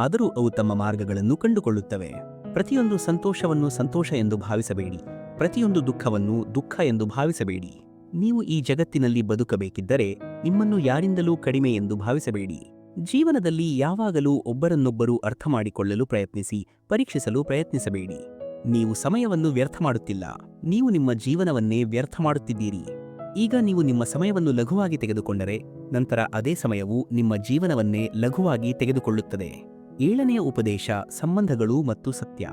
[SPEAKER 1] ಆದರೂ ಅವು ತಮ್ಮ ಮಾರ್ಗಗಳನ್ನು ಕಂಡುಕೊಳ್ಳುತ್ತವೆ. ಪ್ರತಿಯೊಂದು ಸಂತೋಷವನ್ನು ಸಂತೋಷ ಎಂದು ಭಾವಿಸಬೇಡಿ, ಪ್ರತಿಯೊಂದು ದುಃಖವನ್ನು ದುಃಖ ಎಂದು ಭಾವಿಸಬೇಡಿ. ನೀವು ಈ ಜಗತ್ತಿನಲ್ಲಿ ಬದುಕಬೇಕಿದ್ದರೆ ನಿಮ್ಮನ್ನು ಯಾರಿಂದಲೂ ಕಡಿಮೆ ಎಂದು ಭಾವಿಸಬೇಡಿ. ಜೀವನದಲ್ಲಿ ಯಾವಾಗಲೂ ಒಬ್ಬರನ್ನೊಬ್ಬರು ಅರ್ಥ ಮಾಡಿಕೊಳ್ಳಲು ಪ್ರಯತ್ನಿಸಿ, ಪರೀಕ್ಷಿಸಲು ಪ್ರಯತ್ನಿಸಬೇಡಿ. ನೀವು ಸಮಯವನ್ನು ವ್ಯರ್ಥ ಮಾಡುತ್ತಿಲ್ಲ, ನೀವು ನಿಮ್ಮ ಜೀವನವನ್ನೇ ವ್ಯರ್ಥ ಮಾಡುತ್ತಿದ್ದೀರಿ. ಈಗ ನೀವು ನಿಮ್ಮ ಸಮಯವನ್ನು ಲಘುವಾಗಿ ತೆಗೆದುಕೊಂಡರೆ ನಂತರ ಅದೇ ಸಮಯವು ನಿಮ್ಮ ಜೀವನವನ್ನೇ ಲಘುವಾಗಿ ತೆಗೆದುಕೊಳ್ಳುತ್ತದೆ. 7ನೆಯ ಉಪದೇಶ ಸಂಬಂಧಗಳು ಮತ್ತು ಸತ್ಯ.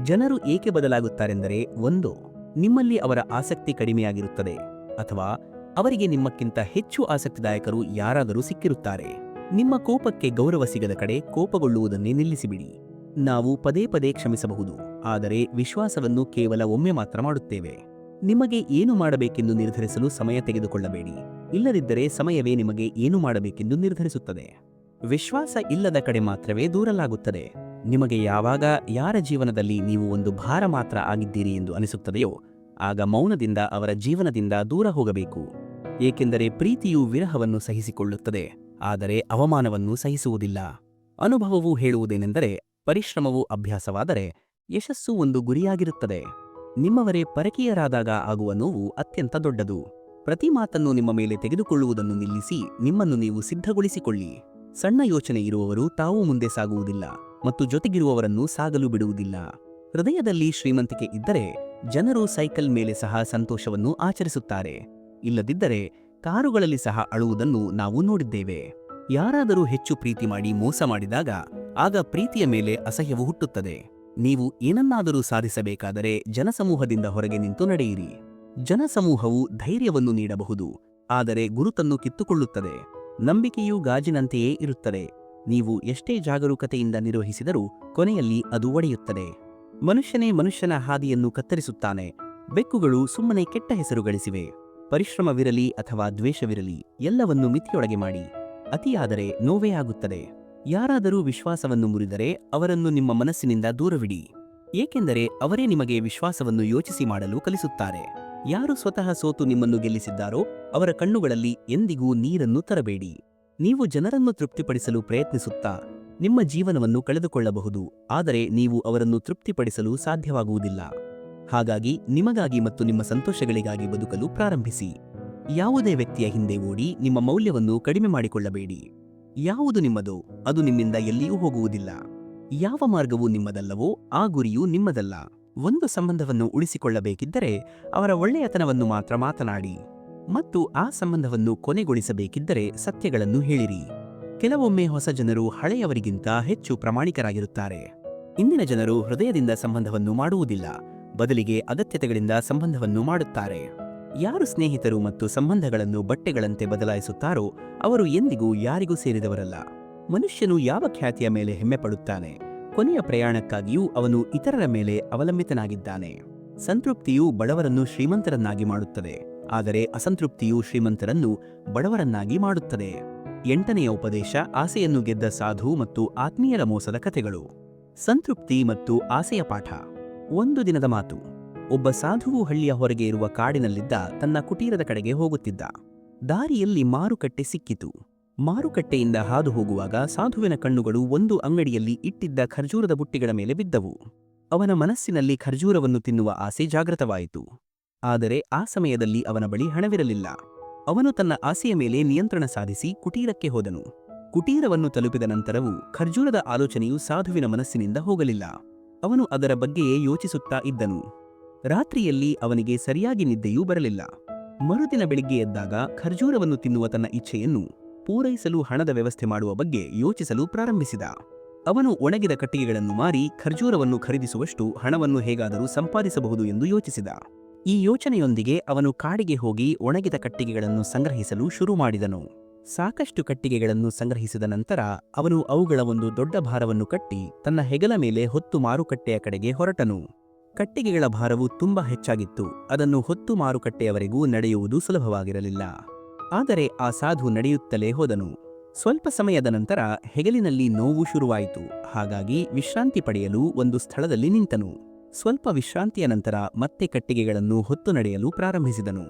[SPEAKER 1] ಜನರು ಏಕೆ ಬದಲಾಗುತ್ತಾರೆಂದರೆ 1. ನಿಮ್ಮಲ್ಲಿ ಅವರ ಆಸಕ್ತಿ ಕಡಿಮೆಯಾಗಿರುತ್ತದೆ, ಅಥವಾ ಅವರಿಗೆ ನಿಮ್ಮಕ್ಕಿಂತ ಹೆಚ್ಚು ಆಸಕ್ತಿದಾಯಕರು ಯಾರಾದರೂ ಸಿಕ್ಕಿರುತ್ತಾರೆ. ನಿಮ್ಮ ಕೋಪಕ್ಕೆ ಗೌರವ ಸಿಗದ ಕಡೆ ಕೋಪಗೊಳ್ಳುವುದನ್ನೇ ನಿಲ್ಲಿಸಿಬಿಡಿ. ನಾವು ಪದೇ ಪದೇ ಕ್ಷಮಿಸಬಹುದು, ಆದರೆ ವಿಶ್ವಾಸವನ್ನು ಕೇವಲ ಒಮ್ಮೆ ಮಾತ್ರ ಮಾಡುತ್ತೇವೆ. ನಿಮಗೆ ಏನು ಮಾಡಬೇಕೆಂದು ನಿರ್ಧರಿಸಲು ಸಮಯ ತೆಗೆದುಕೊಳ್ಳಬೇಡಿ, ಇಲ್ಲದಿದ್ದರೆ ಸಮಯವೇ ನಿಮಗೆ ಏನು ಮಾಡಬೇಕೆಂದು ನಿರ್ಧರಿಸುತ್ತದೆ. ವಿಶ್ವಾಸ ಇಲ್ಲದ ಕಡೆ ಮಾತ್ರವೇ ದೂರಲಾಗುತ್ತದೆ. ನಿಮಗೆ ಯಾವಾಗ ಯಾರ ಜೀವನದಲ್ಲಿ ನೀವು ಒಂದು ಭಾರ ಮಾತ್ರ ಆಗಿದ್ದೀರಿ ಎಂದು ಅನಿಸುತ್ತದೆಯೋ ಆಗ ಮೌನದಿಂದ ಅವರ ಜೀವನದಿಂದ ದೂರ ಹೋಗಬೇಕು. ಏಕೆಂದರೆ ಪ್ರೀತಿಯು ವಿರಹವನ್ನು ಸಹಿಸಿಕೊಳ್ಳುತ್ತದೆ, ಆದರೆ ಅವಮಾನವನ್ನು ಸಹಿಸುವುದಿಲ್ಲ. ಅನುಭವವು ಹೇಳುವುದೇನೆಂದರೆ ಪರಿಶ್ರಮವು ಅಭ್ಯಾಸವಾದರೆ ಯಶಸ್ಸು ಒಂದು ಗುರಿಯಾಗಿರುತ್ತದೆ. ನಿಮ್ಮವರೇ ಪರಕೀಯರಾದಾಗ ಆಗುವ ನೋವು ಅತ್ಯಂತ ದೊಡ್ಡದು. ಪ್ರತಿ ಮಾತನ್ನು ನಿಮ್ಮ ಮೇಲೆ ತೆಗೆದುಕೊಳ್ಳುವುದನ್ನು ನಿಲ್ಲಿಸಿ ನಿಮ್ಮನ್ನು ನೀವು ಸಿದ್ಧಗೊಳಿಸಿಕೊಳ್ಳಿ. ಸಣ್ಣ ಯೋಚನೆ ಇರುವವರು ತಾವೂ ಮುಂದೆ ಸಾಗುವುದಿಲ್ಲ ಮತ್ತು ಜೊತೆಗಿರುವವರನ್ನು ಸಾಗಲು ಬಿಡುವುದಿಲ್ಲ. ಹೃದಯದಲ್ಲಿ ಶ್ರೀಮಂತಿಕೆ ಇದ್ದರೆ ಜನರು ಸೈಕಲ್ ಮೇಲೆ ಸಹ ಸಂತೋಷವನ್ನು ಆಚರಿಸುತ್ತಾರೆ. ಇಲ್ಲದಿದ್ದರೆ ಕಾರುಗಳಲ್ಲಿ ಸಹ ಅಳುವುದನ್ನು ನಾವು ನೋಡಿದ್ದೇವೆ. ಯಾರಾದರೂ ಹೆಚ್ಚು ಪ್ರೀತಿ ಮಾಡಿ ಮೋಸ ಮಾಡಿದಾಗ ಆಗ ಪ್ರೀತಿಯ ಮೇಲೆ ಅಸಹ್ಯವು ಹುಟ್ಟುತ್ತದೆ. ನೀವು ಏನನ್ನಾದರೂ ಸಾಧಿಸಬೇಕಾದರೆ ಜನಸಮೂಹದಿಂದ ಹೊರಗೆ ನಿಂತು ನಡೆಯಿರಿ. ಜನಸಮೂಹವು ಧೈರ್ಯವನ್ನು ನೀಡಬಹುದು, ಆದರೆ ಗುರುತನ್ನು ಕಿತ್ತುಕೊಳ್ಳುತ್ತದೆ. ನಂಬಿಕೆಯು ಗಾಜಿನಂತೆಯೇ ಇರುತ್ತದೆ. ನೀವು ಎಷ್ಟೇ ಜಾಗರೂಕತೆಯಿಂದ ನಿರ್ವಹಿಸಿದರೂ ಕೊನೆಯಲ್ಲಿ ಅದು ಒಡೆಯುತ್ತದೆ. ಮನುಷ್ಯನೇ ಮನುಷ್ಯನ ಹಾದಿಯನ್ನು ಕತ್ತರಿಸುತ್ತಾನೆ. ಬೆಕ್ಕುಗಳು ಸುಮ್ಮನೆ ಕೆಟ್ಟ ಹೆಸರು ಗಳಿಸಿವೆ. ಪರಿಶ್ರಮವಿರಲಿ ಅಥವಾ ದ್ವೇಷವಿರಲಿ ಎಲ್ಲವನ್ನೂ ಮಿತಿಯೊಳಗೆ ಮಾಡಿ. ಅತಿಯಾದರೆ ನೋವೇ ಆಗುತ್ತದೆ. ಯಾರಾದರೂ ವಿಶ್ವಾಸವನ್ನು ಮುರಿದರೆ ಅವರನ್ನು ನಿಮ್ಮ ಮನಸ್ಸಿನಿಂದ ದೂರವಿಡಿ, ಏಕೆಂದರೆ ಅವರೇ ನಿಮಗೆ ವಿಶ್ವಾಸವನ್ನು ಯೋಚಿಸಿ ಮಾಡಲು ಕಲಿಸುತ್ತಾರೆ. ಯಾರು ಸ್ವತಃ ಸೋತು ನಿಮ್ಮನ್ನು ಗೆಲ್ಲಿಸಿದ್ದಾರೋ ಅವರ ಕಣ್ಣುಗಳಲ್ಲಿ ಎಂದಿಗೂ ನೀರನ್ನು ತರಬೇಡಿ. ನೀವು ಜನರನ್ನು ತೃಪ್ತಿಪಡಿಸಲು ಪ್ರಯತ್ನಿಸುತ್ತಾ ನಿಮ್ಮ ಜೀವನವನ್ನು ಕಳೆದುಕೊಳ್ಳಬಹುದು, ಆದರೆ ನೀವು ಅವರನ್ನು ತೃಪ್ತಿಪಡಿಸಲು ಸಾಧ್ಯವಾಗುವುದಿಲ್ಲ. ಹಾಗಾಗಿ ನಿಮಗಾಗಿ ಮತ್ತು ನಿಮ್ಮ ಸಂತೋಷಗಳಿಗಾಗಿ ಬದುಕಲು ಪ್ರಾರಂಭಿಸಿ. ಯಾವುದೇ ವ್ಯಕ್ತಿಯ ಹಿಂದೆ ಓಡಿ ನಿಮ್ಮ ಮೌಲ್ಯವನ್ನು ಕಡಿಮೆ ಮಾಡಿಕೊಳ್ಳಬೇಡಿ. ಯಾವುದು ನಿಮ್ಮದೋ ಅದು ನಿಮ್ಮಿಂದ ಎಲ್ಲಿಯೂ ಹೋಗುವುದಿಲ್ಲ. ಯಾವ ಮಾರ್ಗವೂ ನಿಮ್ಮದಲ್ಲವೋ ಆ ಗುರಿಯೂ ನಿಮ್ಮದಲ್ಲ. ಒಂದು ಸಂಬಂಧವನ್ನು ಉಳಿಸಿಕೊಳ್ಳಬೇಕಿದ್ದರೆ ಅವರ ಒಳ್ಳೆಯತನವನ್ನು ಮಾತ್ರ ಮಾತನಾಡಿ, ಮತ್ತು ಆ ಸಂಬಂಧವನ್ನು ಕೊನೆಗೊಳಿಸಬೇಕಿದ್ದರೆ ಸತ್ಯಗಳನ್ನು ಹೇಳಿರಿ. ಕೆಲವೊಮ್ಮೆ ಹೊಸ ಜನರು ಹಳೆಯವರಿಗಿಂತ ಹೆಚ್ಚು ಪ್ರಾಮಾಣಿಕರಾಗಿರುತ್ತಾರೆ. ಇಂದಿನ ಜನರು ಹೃದಯದಿಂದ ಸಂಬಂಧವನ್ನು ಮಾಡುವುದಿಲ್ಲ, ಬದಲಿಗೆ ಅಗತ್ಯತೆಗಳಿಂದ ಸಂಬಂಧವನ್ನು ಮಾಡುತ್ತಾರೆ. ಯಾರು ಸ್ನೇಹಿತರು ಮತ್ತು ಸಂಬಂಧಗಳನ್ನು ಬಟ್ಟೆಗಳಂತೆ ಬದಲಾಯಿಸುತ್ತಾರೋ ಅವರು ಎಂದಿಗೂ ಯಾರಿಗೂ ಸೇರಿದವರಲ್ಲ. ಮನುಷ್ಯನು ಯಾವ ಖ್ಯಾತಿಯ ಮೇಲೆ ಹೆಮ್ಮೆ ಪಡುತ್ತಾನೆ, ಕೊನೆಯ ಪ್ರಯಾಣಕ್ಕಾಗಿಯೂ ಅವನು ಇತರರ ಮೇಲೆ ಅವಲಂಬಿತನಾಗಿದ್ದಾನೆ. ಸಂತೃಪ್ತಿಯು ಬಡವರನ್ನು ಶ್ರೀಮಂತರನ್ನಾಗಿ ಮಾಡುತ್ತದೆ, ಆದರೆ ಅಸಂತೃಪ್ತಿಯು ಶ್ರೀಮಂತರನ್ನು ಬಡವರನ್ನಾಗಿ ಮಾಡುತ್ತದೆ. 8ನೆಯ ಉಪದೇಶ ಆಸೆಯನ್ನು ಗೆದ್ದ ಸಾಧು ಮತ್ತು ಆತ್ಮೀಯರ ಮೋಸದ ಕಥೆಗಳು. ಸಂತೃಪ್ತಿ ಮತ್ತು ಆಸೆಯ ಪಾಠ. ಒಂದು ದಿನದ ಮಾತು. ಒಬ್ಬ ಸಾಧುವು ಹಳ್ಳಿಯ ಹೊರಗೆ ಇರುವ ಕಾಡಿನಲ್ಲಿದ್ದ ತನ್ನ ಕುಟೀರದ ಕಡೆಗೆ ಹೋಗುತ್ತಿದ್ದ. ದಾರಿಯಲ್ಲಿ ಮಾರುಕಟ್ಟೆ ಸಿಕ್ಕಿತು. ಮಾರುಕಟ್ಟೆಯಿಂದ ಹಾದು ಹೋಗುವಾಗ ಸಾಧುವಿನ ಕಣ್ಣುಗಳು ಒಂದು ಅಂಗಡಿಯಲ್ಲಿ ಇಟ್ಟಿದ್ದ ಖರ್ಜೂರದ ಬುಟ್ಟಿಗಳ ಮೇಲೆ ಬಿದ್ದವು. ಅವನ ಮನಸ್ಸಿನಲ್ಲಿ ಖರ್ಜೂರವನ್ನು ತಿನ್ನುವ ಆಸೆ ಜಾಗೃತವಾಯಿತು. ಆದರೆ ಆ ಸಮಯದಲ್ಲಿ ಅವನ ಬಳಿ ಹಣವಿರಲಿಲ್ಲ. ಅವನು ತನ್ನ ಆಸೆಯ ಮೇಲೆ ನಿಯಂತ್ರಣ ಸಾಧಿಸಿ ಕುಟೀರಕ್ಕೆ ಹೋದನು. ಕುಟೀರವನ್ನು ತಲುಪಿದ ನಂತರವೂ ಖರ್ಜೂರದ ಆಲೋಚನೆಯು ಸಾಧುವಿನ ಮನಸ್ಸಿನಿಂದ ಹೋಗಲಿಲ್ಲ. ಅವನು ಅದರ ಬಗ್ಗೆಯೇ ಯೋಚಿಸುತ್ತಾ ಇದ್ದನು. ರಾತ್ರಿಯಲ್ಲಿ ಅವನಿಗೆ ಸರಿಯಾಗಿ ನಿದ್ದೆಯೂ ಬರಲಿಲ್ಲ. ಮರುದಿನ ಬೆಳಿಗ್ಗೆ ಎದ್ದಾಗ ಖರ್ಜೂರವನ್ನು ತಿನ್ನುವ ತನ್ನ ಇಚ್ಛೆಯನ್ನು ಪೂರೈಸಲು ಹಣದ ವ್ಯವಸ್ಥೆ ಮಾಡುವ ಬಗ್ಗೆ ಯೋಚಿಸಲು ಪ್ರಾರಂಭಿಸಿದ. ಅವನು ಒಣಗಿದ ಕಟ್ಟಿಗೆಗಳನ್ನು ಮಾರಿ ಖರ್ಜೂರವನ್ನು ಖರೀದಿಸುವಷ್ಟು ಹಣವನ್ನು ಹೇಗಾದರೂ ಸಂಪಾದಿಸಬಹುದು ಎಂದು ಯೋಚಿಸಿದ. ಈ ಯೋಚನೆಯೊಂದಿಗೆ ಅವನು ಕಾಡಿಗೆ ಹೋಗಿ ಒಣಗಿದ ಕಟ್ಟಿಗೆಗಳನ್ನು ಸಂಗ್ರಹಿಸಲು ಶುರು ಮಾಡಿದನು. ಸಾಕಷ್ಟು ಕಟ್ಟಿಗೆಗಳನ್ನು ಸಂಗ್ರಹಿಸಿದ ನಂತರ ಅವನು ಅವುಗಳ ಒಂದು ದೊಡ್ಡ ಭಾರವನ್ನು ಕಟ್ಟಿ ತನ್ನ ಹೆಗಲ ಮೇಲೆ ಹೊತ್ತು ಮಾರುಕಟ್ಟೆಯ ಕಡೆಗೆ ಹೊರಟನು. ಕಟ್ಟಿಗೆಗಳ ಭಾರವು ತುಂಬಾ ಹೆಚ್ಚಾಗಿತ್ತು. ಅದನ್ನು ಹೊತ್ತು ಮಾರುಕಟ್ಟೆಯವರೆಗೂ ನಡೆಯುವುದು ಸುಲಭವಾಗಿರಲಿಲ್ಲ. ಆದರೆ ಆ ಸಾಧು ನಡೆಯುತ್ತಲೇ ಹೋದನು. ಸ್ವಲ್ಪ ಸಮಯದ ನಂತರ ಹೆಗಲಿನಲ್ಲಿ ನೋವು ಶುರುವಾಯಿತು. ಹಾಗಾಗಿ ವಿಶ್ರಾಂತಿ ಪಡೆಯಲು ಒಂದು ಸ್ಥಳದಲ್ಲಿ ನಿಂತನು. ಸ್ವಲ್ಪ ವಿಶ್ರಾಂತಿಯ ನಂತರ ಮತ್ತೆ ಕಟ್ಟಿಗೆಗಳನ್ನು ಹೊತ್ತು ನಡೆಯಲು ಪ್ರಾರಂಭಿಸಿದನು.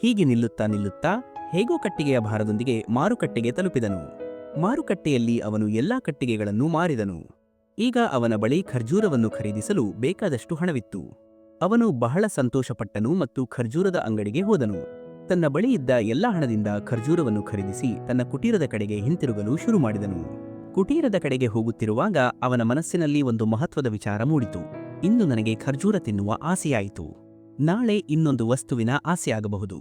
[SPEAKER 1] ಹೀಗೆ ನಿಲ್ಲುತ್ತಾ ಹೇಗೋ ಕಟ್ಟಿಗೆಯ ಭಾರದೊಂದಿಗೆ ಮಾರುಕಟ್ಟೆಗೆ ತಲುಪಿದನು. ಮಾರುಕಟ್ಟೆಯಲ್ಲಿ ಅವನು ಎಲ್ಲಾ ಕಟ್ಟಿಗೆಗಳನ್ನು ಮಾರಿದನು. ಈಗ ಅವನ ಬಳಿ ಖರ್ಜೂರವನ್ನು ಖರೀದಿಸಲು ಬೇಕಾದಷ್ಟು ಹಣವಿತ್ತು. ಅವನು ಬಹಳ ಸಂತೋಷಪಟ್ಟನು ಮತ್ತು ಖರ್ಜೂರದ ಅಂಗಡಿಗೆ ಹೋದನು. ತನ್ನ ಬಳಿ ಇದ್ದ ಎಲ್ಲಾ ಹಣದಿಂದ ಖರ್ಜೂರವನ್ನು ಖರೀದಿಸಿ ತನ್ನ ಕುಟೀರದ ಕಡೆಗೆ ಹಿಂತಿರುಗಲು ಶುರು ಮಾಡಿದನು. ಕುಟೀರದ ಕಡೆಗೆ ಹೋಗುತ್ತಿರುವಾಗ ಅವನ ಮನಸ್ಸಿನಲ್ಲಿ ಒಂದು ಮಹತ್ವದ ವಿಚಾರ ಮೂಡಿತು. ಇಂದು ನನಗೆ ಖರ್ಜೂರ ತಿನ್ನುವ ಆಸೆಯಾಯಿತು. ನಾಳೆ ಇನ್ನೊಂದು ವಸ್ತುವಿನ ಆಸೆಯಾಗಬಹುದು.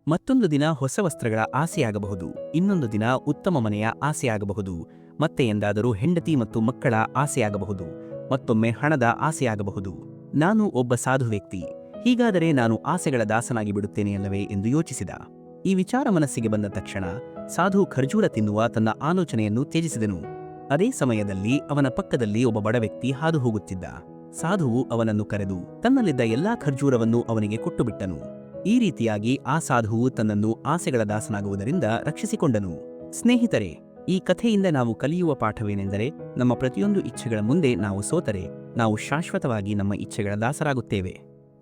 [SPEAKER 1] ಮತ್ತೊಂದು ದಿನ ಹೊಸ ವಸ್ತ್ರಗಳ ಆಸೆಯಾಗಬಹುದು. ಇನ್ನೊಂದು ದಿನ ಉತ್ತಮ ಮನೆಯ ಆಸೆಯಾಗಬಹುದು. ಮತ್ತೆ ಎಂದಾದರೂ ಹೆಂಡತಿ ಮತ್ತು ಮಕ್ಕಳ ಆಸೆಯಾಗಬಹುದು. ಮತ್ತೊಮ್ಮೆ ಹಣದ ಆಸೆಯಾಗಬಹುದು. ನಾನು ಒಬ್ಬ ಸಾಧು ವ್ಯಕ್ತಿ. ಹೀಗಾದರೆ ನಾನು ಆಸೆಗಳ ದಾಸನಾಗಿ ಬಿಡುತ್ತೇನೆಯಲ್ಲವೇ ಎಂದು ಯೋಚಿಸಿದ. ಈ ವಿಚಾರ ಮನಸ್ಸಿಗೆ ಬಂದ ತಕ್ಷಣ ಸಾಧು ಖರ್ಜೂರ ತಿನ್ನುವ ತನ್ನ ಆಲೋಚನೆಯನ್ನು ತ್ಯಜಿಸಿದನು. ಅದೇ ಸಮಯದಲ್ಲಿ ಅವನ ಪಕ್ಕದಲ್ಲಿ ಒಬ್ಬ ಬಡ ವ್ಯಕ್ತಿ ಹಾದು ಹೋಗುತ್ತಿದ್ದ. ಸಾಧುವು ಅವನನ್ನು ಕರೆದು ತನ್ನಲ್ಲಿದ್ದ ಎಲ್ಲಾ ಖರ್ಜೂರವನ್ನು ಅವನಿಗೆ ಕೊಟ್ಟುಬಿಟ್ಟನು. ಈ ರೀತಿಯಾಗಿ ಆ ಸಾಧುವು ತನ್ನನ್ನು ಆಸೆಗಳ ದಾಸನಾಗುವುದರಿಂದ ರಕ್ಷಿಸಿಕೊಂಡನು. ಸ್ನೇಹಿತರೆ, ಈ ಕಥೆಯಿಂದ ನಾವು ಕಲಿಯುವ ಪಾಠವೇನೆಂದರೆ, ನಮ್ಮ ಪ್ರತಿಯೊಂದು ಇಚ್ಛೆಗಳ ಮುಂದೆ ನಾವು ಸೋತರೆ ನಾವು ಶಾಶ್ವತವಾಗಿ ನಮ್ಮ ಇಚ್ಛೆಗಳ ದಾಸರಾಗುತ್ತೇವೆ.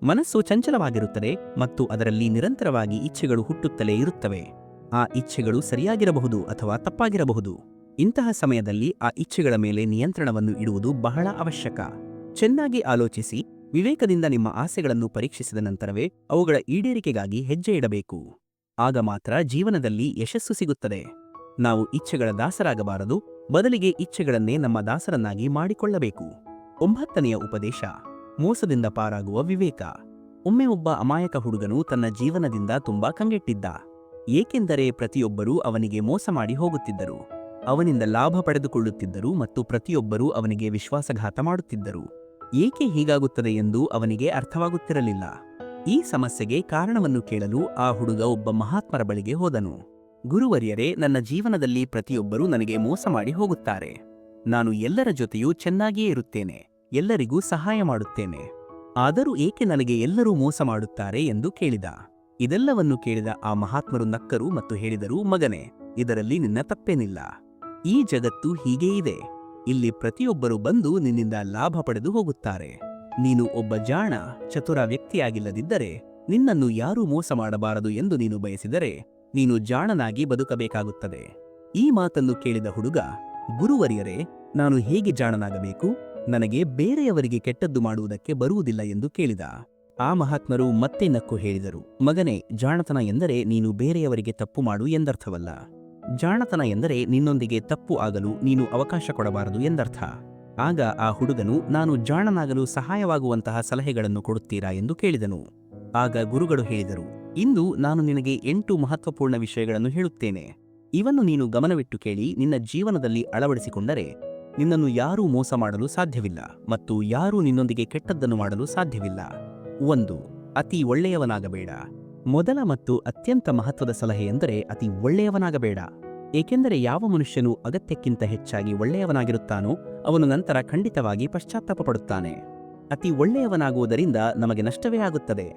[SPEAKER 1] ಮನಸ್ಸು ಚಂಚಲವಾಗಿರುತ್ತದೆ ಮತ್ತು ಅದರಲ್ಲಿ ನಿರಂತರವಾಗಿ ಇಚ್ಛೆಗಳು ಹುಟ್ಟುತ್ತಲೇ ಇರುತ್ತವೆ. ಆ ಇಚ್ಛೆಗಳು ಸರಿಯಾಗಿರಬಹುದು ಅಥವಾ ತಪ್ಪಾಗಿರಬಹುದು. ಇಂತಹ ಸಮಯದಲ್ಲಿ ಆ ಇಚ್ಛೆಗಳ ಮೇಲೆ ನಿಯಂತ್ರಣವನ್ನು ಇಡುವುದು ಬಹಳ ಅವಶ್ಯಕ. ಚೆನ್ನಾಗಿ ಆಲೋಚಿಸಿ, ವಿವೇಕದಿಂದ ನಿಮ್ಮ ಆಸೆಗಳನ್ನು ಪರೀಕ್ಷಿಸಿದ ನಂತರವೇ ಅವುಗಳ ಈಡೇರಿಕೆಗಾಗಿ ಹೆಜ್ಜೆ ಇಡಬೇಕು. ಆಗ ಮಾತ್ರ ಜೀವನದಲ್ಲಿ ಯಶಸ್ಸು ಸಿಗುತ್ತದೆ. ನಾವು ಇಚ್ಛೆಗಳ ದಾಸರಾಗಬಾರದು, ಬದಲಿಗೆ ಇಚ್ಛೆಗಳನ್ನೇ ನಮ್ಮ ದಾಸರನ್ನಾಗಿ ಮಾಡಿಕೊಳ್ಳಬೇಕು. 9ನೆಯ ಉಪದೇಶ. ಮೋಸದಿಂದ ಪಾರಾಗುವ ವಿವೇಕ. ಒಮ್ಮೆ ಒಬ್ಬ ಅಮಾಯಕ ಹುಡುಗನು ತನ್ನ ಜೀವನದಿಂದ ತುಂಬಾ ಕಂಗೆಟ್ಟಿದ್ದ. ಏಕೆಂದರೆ ಪ್ರತಿಯೊಬ್ಬರೂ ಅವನಿಗೆ ಮೋಸ ಮಾಡಿ ಹೋಗುತ್ತಿದ್ದರು. ಅವನಿಂದ ಲಾಭ ಪಡೆದುಕೊಳ್ಳುತ್ತಿದ್ದರು ಮತ್ತು ಪ್ರತಿಯೊಬ್ಬರೂ ಅವನಿಗೆ ವಿಶ್ವಾಸಘಾತ ಮಾಡುತ್ತಿದ್ದರು. ಏಕೆ ಹೀಗಾಗುತ್ತದೆ ಎಂದು ಅವನಿಗೆ ಅರ್ಥವಾಗುತ್ತಿರಲಿಲ್ಲ. ಈ ಸಮಸ್ಯೆಗೆ ಕಾರಣವನ್ನು ಕೇಳಲು ಆ ಹುಡುಗ ಒಬ್ಬ ಮಹಾತ್ಮರ ಬಳಿಗೆ ಹೋದನು. ಗುರುವರ್ಯರೇ, ನನ್ನ ಜೀವನದಲ್ಲಿ ಪ್ರತಿಯೊಬ್ಬರೂ ನನಗೆ ಮೋಸ ಮಾಡಿ ಹೋಗುತ್ತಾರೆ. ನಾನು ಎಲ್ಲರ ಜೊತೆಯೂ ಚೆನ್ನಾಗಿಯೇ ಇರುತ್ತೇನೆ, ಎಲ್ಲರಿಗೂ ಸಹಾಯ ಮಾಡುತ್ತೇನೆ. ಆದರೂ ಏಕೆ ನನಗೆ ಎಲ್ಲರೂ ಮೋಸ ಮಾಡುತ್ತಾರೆ ಎಂದು ಕೇಳಿದ. ಇದೆಲ್ಲವನ್ನು ಕೇಳಿದ ಆ ಮಹಾತ್ಮರು ನಕ್ಕರು ಮತ್ತು ಹೇಳಿದರು, ಮಗನೇ, ಇದರಲ್ಲಿ ನಿನ್ನ ತಪ್ಪೇನಿಲ್ಲ. ಈ ಜಗತ್ತು ಹೀಗೇ ಇದೆ. ಇಲ್ಲಿ ಪ್ರತಿಯೊಬ್ಬರು ಬಂದು ನಿನ್ನಿಂದ ಲಾಭ ಪಡೆದು ಹೋಗುತ್ತಾರೆ. ನೀನು ಒಬ್ಬ ಜಾಣ, ಚತುರ ವ್ಯಕ್ತಿಯಾಗಿಲ್ಲದಿದ್ದರೆ, ನಿನ್ನನ್ನು ಯಾರೂ ಮೋಸ ಮಾಡಬಾರದು ಎಂದು ನೀನು ಬಯಸಿದರೆ, ನೀನು ಜಾಣನಾಗಿ ಬದುಕಬೇಕಾಗುತ್ತದೆ. ಈ ಮಾತನ್ನು ಕೇಳಿದ ಹುಡುಗ, ಗುರುವರ್ಯರೇ, ನಾನು ಹೇಗೆ ಜಾಣನಾಗಬೇಕು? ನನಗೆ ಬೇರೆಯವರಿಗೆ ಕೆಟ್ಟದ್ದು ಮಾಡುವುದಕ್ಕೆ ಬರುವುದಿಲ್ಲ ಎಂದು ಕೇಳಿದ. ಆ ಮಹಾತ್ಮರು ಮತ್ತೆ ನಕ್ಕು ಹೇಳಿದರು, ಮಗನೇ, ಜಾಣತನ ಎಂದರೆ ನೀನು ಬೇರೆಯವರಿಗೆ ತಪ್ಪು ಮಾಡು ಎಂದರ್ಥವಲ್ಲ. ಜಾಣತನ ಎಂದರೆ ನಿನ್ನೊಂದಿಗೆ ತಪ್ಪು ಆಗಲು ನೀನು ಅವಕಾಶ ಕೊಡಬಾರದು ಎಂದರ್ಥ. ಆಗ ಆ ಹುಡುಗನು, ನಾನು ಜಾಣನಾಗಲು ಸಹಾಯವಾಗುವಂತಹ ಸಲಹೆಗಳನ್ನು ಕೊಡುತ್ತೀರಾ ಎಂದು ಕೇಳಿದನು. ಆಗ ಗುರುಗಳು ಹೇಳಿದರು, ಇಂದು ನಾನು ನಿನಗೆ 8 ಮಹತ್ವಪೂರ್ಣ ವಿಷಯಗಳನ್ನು ಹೇಳುತ್ತೇನೆ. ಇವನ್ನು ನೀನು ಗಮನವಿಟ್ಟು ಕೇಳಿ ನಿನ್ನ ಜೀವನದಲ್ಲಿ ಅಳವಡಿಸಿಕೊಂಡರೆ ನಿನ್ನನ್ನು ಯಾರೂ ಮೋಸ ಮಾಡಲು ಸಾಧ್ಯವಿಲ್ಲ ಮತ್ತು ಯಾರೂ ನಿನ್ನೊಂದಿಗೆ ಕೆಟ್ಟದ್ದನ್ನು ಮಾಡಲು ಸಾಧ್ಯವಿಲ್ಲ. 1. ಅತಿ ಒಳ್ಳೆಯವನಾಗಬೇಡ. ಮೊದಲ ಮತ್ತು ಅತ್ಯಂತ ಮಹತ್ವದ ಸಲಹೆ ಎಂದರೆ ಅತಿ ಒಳ್ಳೆಯವನಾಗಬೇಡ. ಏಕೆಂದರೆ ಯಾವ ಮನುಷ್ಯನು ಅಗತ್ಯಕ್ಕಿಂತ ಹೆಚ್ಚಾಗಿ ಒಳ್ಳೆಯವನಾಗಿರುತ್ತಾನೋ ಅವನು ನಂತರ ಖಂಡಿತವಾಗಿ ಪಶ್ಚಾತ್ತಾಪ ಪಡುತ್ತಾನೆ. ಅತಿ ಒಳ್ಳೆಯವನಾಗುವುದರಿಂದ ನಮಗೆ ನಷ್ಟವೇ ಆಗುತ್ತದೆ.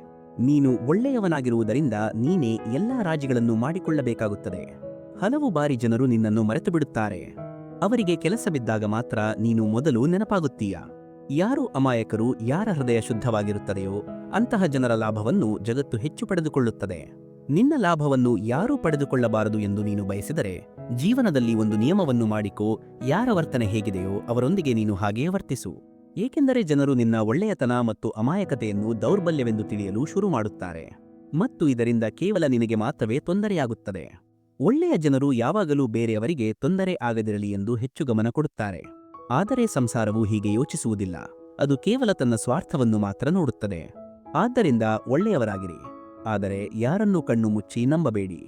[SPEAKER 1] ನೀನು ಒಳ್ಳೆಯವನಾಗಿರುವುದರಿಂದ ನೀನೇ ಎಲ್ಲಾ ರಾಜ್ಯಗಳನ್ನು ಮಾಡಿಕೊಳ್ಳಬೇಕಾಗುತ್ತದೆ. ಹಲವು ಬಾರಿ ಜನರು ನಿನ್ನನ್ನು ಮರೆತು ಬಿಡುತ್ತಾರೆ. ಅವರಿಗೆ ಕೆಲಸ ಬಿದ್ದಾಗ ಮಾತ್ರ ನೀನು ಮೊದಲು ನೆನಪಾಗುತ್ತೀಯ. ಯಾರು ಅಮಾಯಕರು, ಯಾರ ಹೃದಯ ಶುದ್ಧವಾಗಿರುತ್ತದೆಯೋ ಅಂತಹ ಜನರ ಲಾಭವನ್ನು ಜಗತ್ತು ಹೆಚ್ಚು ಪಡೆದುಕೊಳ್ಳುತ್ತದೆ. ನಿನ್ನ ಲಾಭವನ್ನು ಯಾರೂ ಪಡೆದುಕೊಳ್ಳಬಾರದು ಎಂದು ನೀನು ಬಯಸಿದರೆ ಜೀವನದಲ್ಲಿ ಒಂದು ನಿಯಮವನ್ನು ಮಾಡಿಕೋ. ಯಾರ ವರ್ತನೆ ಹೇಗಿದೆಯೋ ಅವರೊಂದಿಗೆ ನೀನು ಹಾಗೆಯೇ ವರ್ತಿಸು. ಏಕೆಂದರೆ ಜನರು ನಿನ್ನ ಒಳ್ಳೆಯತನ ಮತ್ತು ಅಮಾಯಕತೆಯನ್ನು ದೌರ್ಬಲ್ಯವೆಂದು ತಿಳಿಯಲು ಶುರು ಮಾಡುತ್ತಾರೆ ಮತ್ತು ಇದರಿಂದ ಕೇವಲ ನಿನಗೆ ಮಾತ್ರವೇ ತೊಂದರೆಯಾಗುತ್ತದೆ. ಒಳ್ಳೆಯ ಜನರು ಯಾವಾಗಲೂ ಬೇರೆಯವರಿಗೆ ತೊಂದರೆ ಆಗದಿರಲಿ ಎಂದು ಹೆಚ್ಚು ಗಮನ ಕೊಡುತ್ತಾರೆ. ಆದರೆ ಸಂಸಾರವು ಹೀಗೆ ಯೋಚಿಸುವುದಿಲ್ಲ. ಅದು ಕೇವಲ ತನ್ನ ಸ್ವಾರ್ಥವನ್ನು ಮಾತ್ರ ನೋಡುತ್ತದೆ. ಆದ್ದರಿಂದ ಒಳ್ಳೆಯವರಾಗಿರಿ, ಆದರೆ ಯಾರನ್ನೂ ಕಣ್ಣು ಮುಚ್ಚಿ ನಂಬಬೇಡಿ.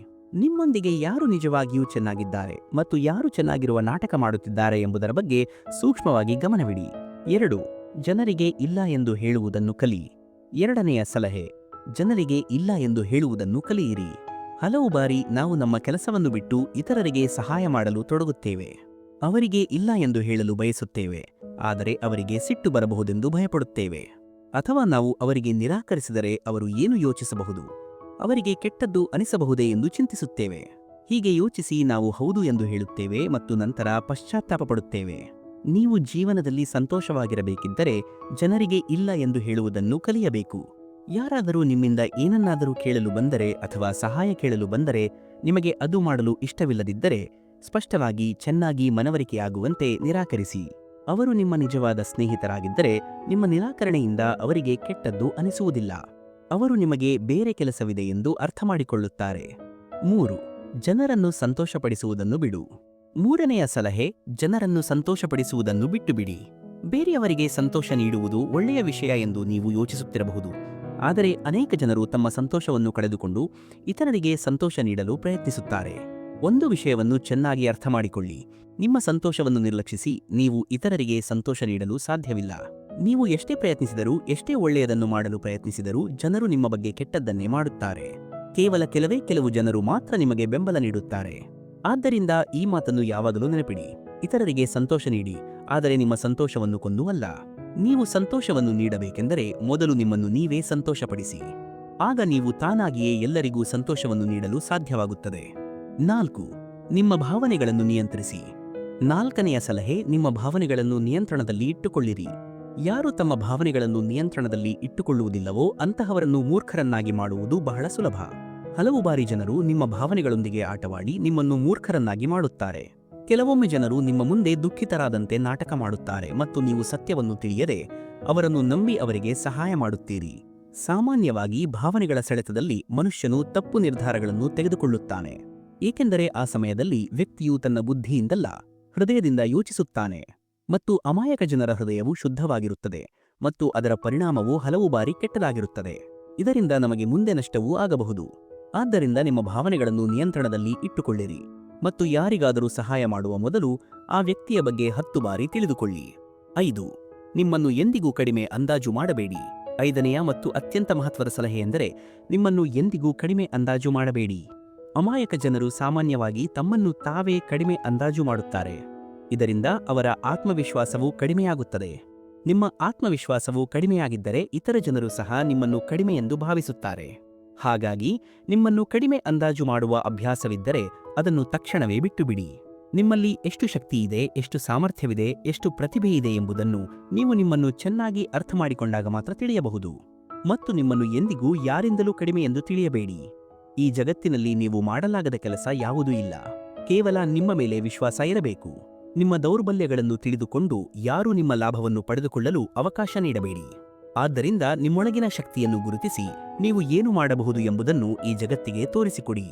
[SPEAKER 1] ನಿಮ್ಮೊಂದಿಗೆ ಯಾರು ನಿಜವಾಗಿಯೂ ಚೆನ್ನಾಗಿದ್ದಾರೆ ಮತ್ತು ಯಾರು ಚೆನ್ನಾಗಿರುವ ನಾಟಕ ಮಾಡುತ್ತಿದ್ದಾರೆ ಎಂಬುದರ ಬಗ್ಗೆ ಸೂಕ್ಷ್ಮವಾಗಿ ಗಮನವಿಡಿ. 2. ಜನರಿಗೆ ಇಲ್ಲ ಎಂದು ಹೇಳುವುದನ್ನು ಕಲಿ. ಎರಡನೆಯ ಸಲಹೆ, ಜನರಿಗೆ ಇಲ್ಲ ಎಂದು ಹೇಳುವುದನ್ನು ಕಲಿಯಿರಿ. ಹಲವು ಬಾರಿ ನಾವು ನಮ್ಮ ಕೆಲಸವನ್ನು ಬಿಟ್ಟು ಇತರರಿಗೆ ಸಹಾಯ ಮಾಡಲು ತೊಡಗುತ್ತೇವೆ. ಅವರಿಗೆ ಇಲ್ಲ ಎಂದು ಹೇಳಲು ಬಯಸುತ್ತೇವೆ, ಆದರೆ ಅವರಿಗೆ ಸಿಟ್ಟು ಬರಬಹುದೆಂದು ಭಯಪಡುತ್ತೇವೆ. ಅಥವಾ ನಾವು ಅವರಿಗೆ ನಿರಾಕರಿಸಿದರೆ ಅವರು ಏನು ಯೋಚಿಸಬಹುದು, ಅವರಿಗೆ ಕೆಟ್ಟದ್ದು ಅನಿಸಬಹುದೇ ಎಂದು ಚಿಂತಿಸುತ್ತೇವೆ. ಹೀಗೆ ಯೋಚಿಸಿ ನಾವು ಹೌದು ಎಂದು ಹೇಳುತ್ತೇವೆ ಮತ್ತು ನಂತರ ಪಶ್ಚಾತ್ತಾಪ ಪಡುತ್ತೇವೆ. ನೀವು ಜೀವನದಲ್ಲಿ ಸಂತೋಷವಾಗಿರಬೇಕಿದ್ದರೆ ಜನರಿಗೆ ಇಲ್ಲ ಎಂದು ಹೇಳುವುದನ್ನು ಕಲಿಯಬೇಕು. ಯಾರಾದರೂ ನಿಮ್ಮಿಂದ ಏನನ್ನಾದರೂ ಕೇಳಲು ಬಂದರೆ ಅಥವಾ ಸಹಾಯ ಕೇಳಲು ಬಂದರೆ ನಿಮಗೆ ಅದು ಮಾಡಲು ಇಷ್ಟವಿಲ್ಲದಿದ್ದರೆ ಸ್ಪಷ್ಟವಾಗಿ ಚೆನ್ನಾಗಿ ಮನವರಿಕೆಯಾಗುವಂತೆ ನಿರಾಕರಿಸಿ. ಅವರು ನಿಮ್ಮ ನಿಜವಾದ ಸ್ನೇಹಿತರಾಗಿದ್ದರೆ ನಿಮ್ಮ ನಿರಾಕರಣೆಯಿಂದ ಅವರಿಗೆ ಕೆಟ್ಟದ್ದು ಅನಿಸುವುದಿಲ್ಲ. ಅವರು ನಿಮಗೆ ಬೇರೆ ಕೆಲಸವಿದೆ ಎಂದು ಅರ್ಥಮಾಡಿಕೊಳ್ಳುತ್ತಾರೆ. 3. ಜನರನ್ನು ಸಂತೋಷಪಡಿಸುವುದನ್ನು ಬಿಡು. ಮೂರನೆಯ ಸಲಹೆ, ಜನರನ್ನು ಸಂತೋಷಪಡಿಸುವುದನ್ನು ಬಿಟ್ಟುಬಿಡಿ. ಬೇರೆಯವರಿಗೆ ಸಂತೋಷ ನೀಡುವುದು ಒಳ್ಳೆಯ ವಿಷಯ ಎಂದು ನೀವು ಯೋಚಿಸುತ್ತಿರಬಹುದು, ಆದರೆ ಅನೇಕ ಜನರು ತಮ್ಮ ಸಂತೋಷವನ್ನು ಕಳೆದುಕೊಂಡು ಇತರರಿಗೆ ಸಂತೋಷ ನೀಡಲು ಪ್ರಯತ್ನಿಸುತ್ತಾರೆ. ಒಂದು ವಿಷಯವನ್ನು ಚೆನ್ನಾಗಿ ಅರ್ಥಮಾಡಿಕೊಳ್ಳಿ, ನಿಮ್ಮ ಸಂತೋಷವನ್ನು ನಿರ್ಲಕ್ಷಿಸಿ ನೀವು ಇತರರಿಗೆ ಸಂತೋಷ ನೀಡಲು ಸಾಧ್ಯವಿಲ್ಲ. ನೀವು ಎಷ್ಟೇ ಪ್ರಯತ್ನಿಸಿದರೂ, ಎಷ್ಟೇ ಒಳ್ಳೆಯದನ್ನು ಮಾಡಲು ಪ್ರಯತ್ನಿಸಿದರೂ ಜನರು ನಿಮ್ಮ ಬಗ್ಗೆ ಕೆಟ್ಟದ್ದನ್ನೇ ಮಾಡುತ್ತಾರೆ. ಕೇವಲ ಕೆಲವು ಜನರು ಮಾತ್ರ ನಿಮಗೆ ಬೆಂಬಲ ನೀಡುತ್ತಾರೆ. ಆದ್ದರಿಂದ ಈ ಮಾತನ್ನು ಯಾವಾಗಲೂ ನೆನಪಿಡಿ, ಇತರರಿಗೆ ಸಂತೋಷ ನೀಡಿ, ಆದರೆ ನಿಮ್ಮ ಸಂತೋಷವನ್ನು ಕೊಂದು ಅಲ್ಲ. ನೀವು ಸಂತೋಷವನ್ನು ನೀಡಬೇಕೆಂದರೆ ಮೊದಲು ನಿಮ್ಮನ್ನು ನೀವೇ ಸಂತೋಷಪಡಿಸಿ. ಆಗ ನೀವು ತಾನಾಗಿಯೇ ಎಲ್ಲರಿಗೂ ಸಂತೋಷವನ್ನು ನೀಡಲು ಸಾಧ್ಯವಾಗುತ್ತದೆ. 4. ನಿಮ್ಮ ಭಾವನೆಗಳನ್ನು ನಿಯಂತ್ರಿಸಿ. ನಾಲ್ಕನೆಯ ಸಲಹೆ, ನಿಮ್ಮ ಭಾವನೆಗಳನ್ನು ನಿಯಂತ್ರಣದಲ್ಲಿ ಇಟ್ಟುಕೊಳ್ಳಿರಿ. ಯಾರು ತಮ್ಮ ಭಾವನೆಗಳನ್ನು ನಿಯಂತ್ರಣದಲ್ಲಿ ಇಟ್ಟುಕೊಳ್ಳುವುದಿಲ್ಲವೋ ಅಂತಹವರನ್ನು ಮೂರ್ಖರನ್ನಾಗಿ ಮಾಡುವುದು ಬಹಳ ಸುಲಭ. ಹಲವು ಬಾರಿ ಜನರು ನಿಮ್ಮ ಭಾವನೆಗಳೊಂದಿಗೆ ಆಟವಾಡಿ ನಿಮ್ಮನ್ನು ಮೂರ್ಖರನ್ನಾಗಿ ಮಾಡುತ್ತಾರೆ. ಕೆಲವೊಮ್ಮೆ ಜನರು ನಿಮ್ಮ ಮುಂದೆ ದುಃಖಿತರಾದಂತೆ ನಾಟಕ ಮಾಡುತ್ತಾರೆ ಮತ್ತು ನೀವು ಸತ್ಯವನ್ನು ತಿಳಿಯದೆ ಅವರನ್ನು ನಂಬಿ ಅವರಿಗೆ ಸಹಾಯ ಮಾಡುತ್ತೀರಿ. ಸಾಮಾನ್ಯವಾಗಿ ಭಾವನೆಗಳ ಸೆಳೆತದಲ್ಲಿ ಮನುಷ್ಯನು ತಪ್ಪು ನಿರ್ಧಾರಗಳನ್ನು ತೆಗೆದುಕೊಳ್ಳುತ್ತಾನೆ, ಏಕೆಂದರೆ ಆ ಸಮಯದಲ್ಲಿ ವ್ಯಕ್ತಿಯು ತನ್ನ ಬುದ್ಧಿಯಿಂದಲ್ಲ ಹೃದಯದಿಂದ ಯೋಚಿಸುತ್ತಾನೆ ಮತ್ತು ಅಮಾಯಕ ಜನರ ಹೃದಯವು ಶುದ್ಧವಾಗಿರುತ್ತದೆ ಮತ್ತು ಅದರ ಪರಿಣಾಮವು ಹಲವು ಬಾರಿ ಕೆಟ್ಟದಾಗಿರುತ್ತದೆ. ಇದರಿಂದ ನಮಗೆ ಮುಂದೆ ನಷ್ಟವೂ ಆಗಬಹುದು. ಆದ್ದರಿಂದ ನಿಮ್ಮ ಭಾವನೆಗಳನ್ನು ನಿಯಂತ್ರಣದಲ್ಲಿ ಇಟ್ಟುಕೊಳ್ಳಿರಿ ಮತ್ತು ಯಾರಿಗಾದರೂ ಸಹಾಯ ಮಾಡುವ ಮೊದಲು ಆ ವ್ಯಕ್ತಿಯ ಬಗ್ಗೆ 10 ಬಾರಿ ತಿಳಿದುಕೊಳ್ಳಿ. 5. ನಿಮ್ಮನ್ನು ಎಂದಿಗೂ ಕಡಿಮೆ ಅಂದಾಜು ಮಾಡಬೇಡಿ. 5ನೆಯ ಮತ್ತು ಅತ್ಯಂತ ಮಹತ್ವದ ಸಲಹೆಯೆಂದರೆ ನಿಮ್ಮನ್ನು ಎಂದಿಗೂ ಕಡಿಮೆ ಅಂದಾಜು ಮಾಡಬೇಡಿ. ಅಮಾಯಕ ಜನರು ಸಾಮಾನ್ಯವಾಗಿ ತಮ್ಮನ್ನು ತಾವೇ ಕಡಿಮೆ ಅಂದಾಜು ಮಾಡುತ್ತಾರೆ. ಇದರಿಂದ ಅವರ ಆತ್ಮವಿಶ್ವಾಸವು ಕಡಿಮೆಯಾಗುತ್ತದೆ. ನಿಮ್ಮ ಆತ್ಮವಿಶ್ವಾಸವು ಕಡಿಮೆಯಾಗಿದ್ದರೆ ಇತರ ಜನರು ಸಹ ನಿಮ್ಮನ್ನು ಕಡಿಮೆ ಎಂದು ಭಾವಿಸುತ್ತಾರೆ. ಹಾಗಾಗಿ ನಿಮ್ಮನ್ನು ಕಡಿಮೆ ಅಂದಾಜು ಮಾಡುವ ಅಭ್ಯಾಸವಿದ್ದರೆ ಅದನ್ನು ತಕ್ಷಣವೇ ಬಿಟ್ಟುಬಿಡಿ. ನಿಮ್ಮಲ್ಲಿ ಎಷ್ಟು ಶಕ್ತಿ ಇದೆ, ಎಷ್ಟು ಸಾಮರ್ಥ್ಯವಿದೆ, ಎಷ್ಟು ಪ್ರತಿಭೆ ಇದೆ ಎಂಬುದನ್ನು ನೀವು ನಿಮ್ಮನ್ನು ಚೆನ್ನಾಗಿ ಅರ್ಥಮಾಡಿಕೊಂಡಾಗ ಮಾತ್ರ ತಿಳಿಯಬಹುದು. ಮತ್ತು ನಿಮ್ಮನ್ನು ಎಂದಿಗೂ ಯಾರಿಂದಲೂ ಕಡಿಮೆ ಎಂದು ತಿಳಿಯಬೇಡಿ. ಈ ಜಗತ್ತಿನಲ್ಲಿ ನೀವು ಮಾಡಲಾಗದ ಕೆಲಸ ಯಾವುದೂ ಇಲ್ಲ. ಕೇವಲ ನಿಮ್ಮ ಮೇಲೆ ವಿಶ್ವಾಸ ಇರಬೇಕು. ನಿಮ್ಮ ದೌರ್ಬಲ್ಯಗಳನ್ನು ತಿಳಿದುಕೊಂಡು ಯಾರೂ ನಿಮ್ಮ ಲಾಭವನ್ನು ಪಡೆದುಕೊಳ್ಳಲು ಅವಕಾಶ ನೀಡಬೇಡಿ. ಆದ್ದರಿಂದ ನಿಮ್ಮೊಳಗಿನ ಶಕ್ತಿಯನ್ನು ಗುರುತಿಸಿ ನೀವು ಏನು ಮಾಡಬಹುದು ಎಂಬುದನ್ನು ಈ ಜಗತ್ತಿಗೆ ತೋರಿಸಿಕೊಡಿ.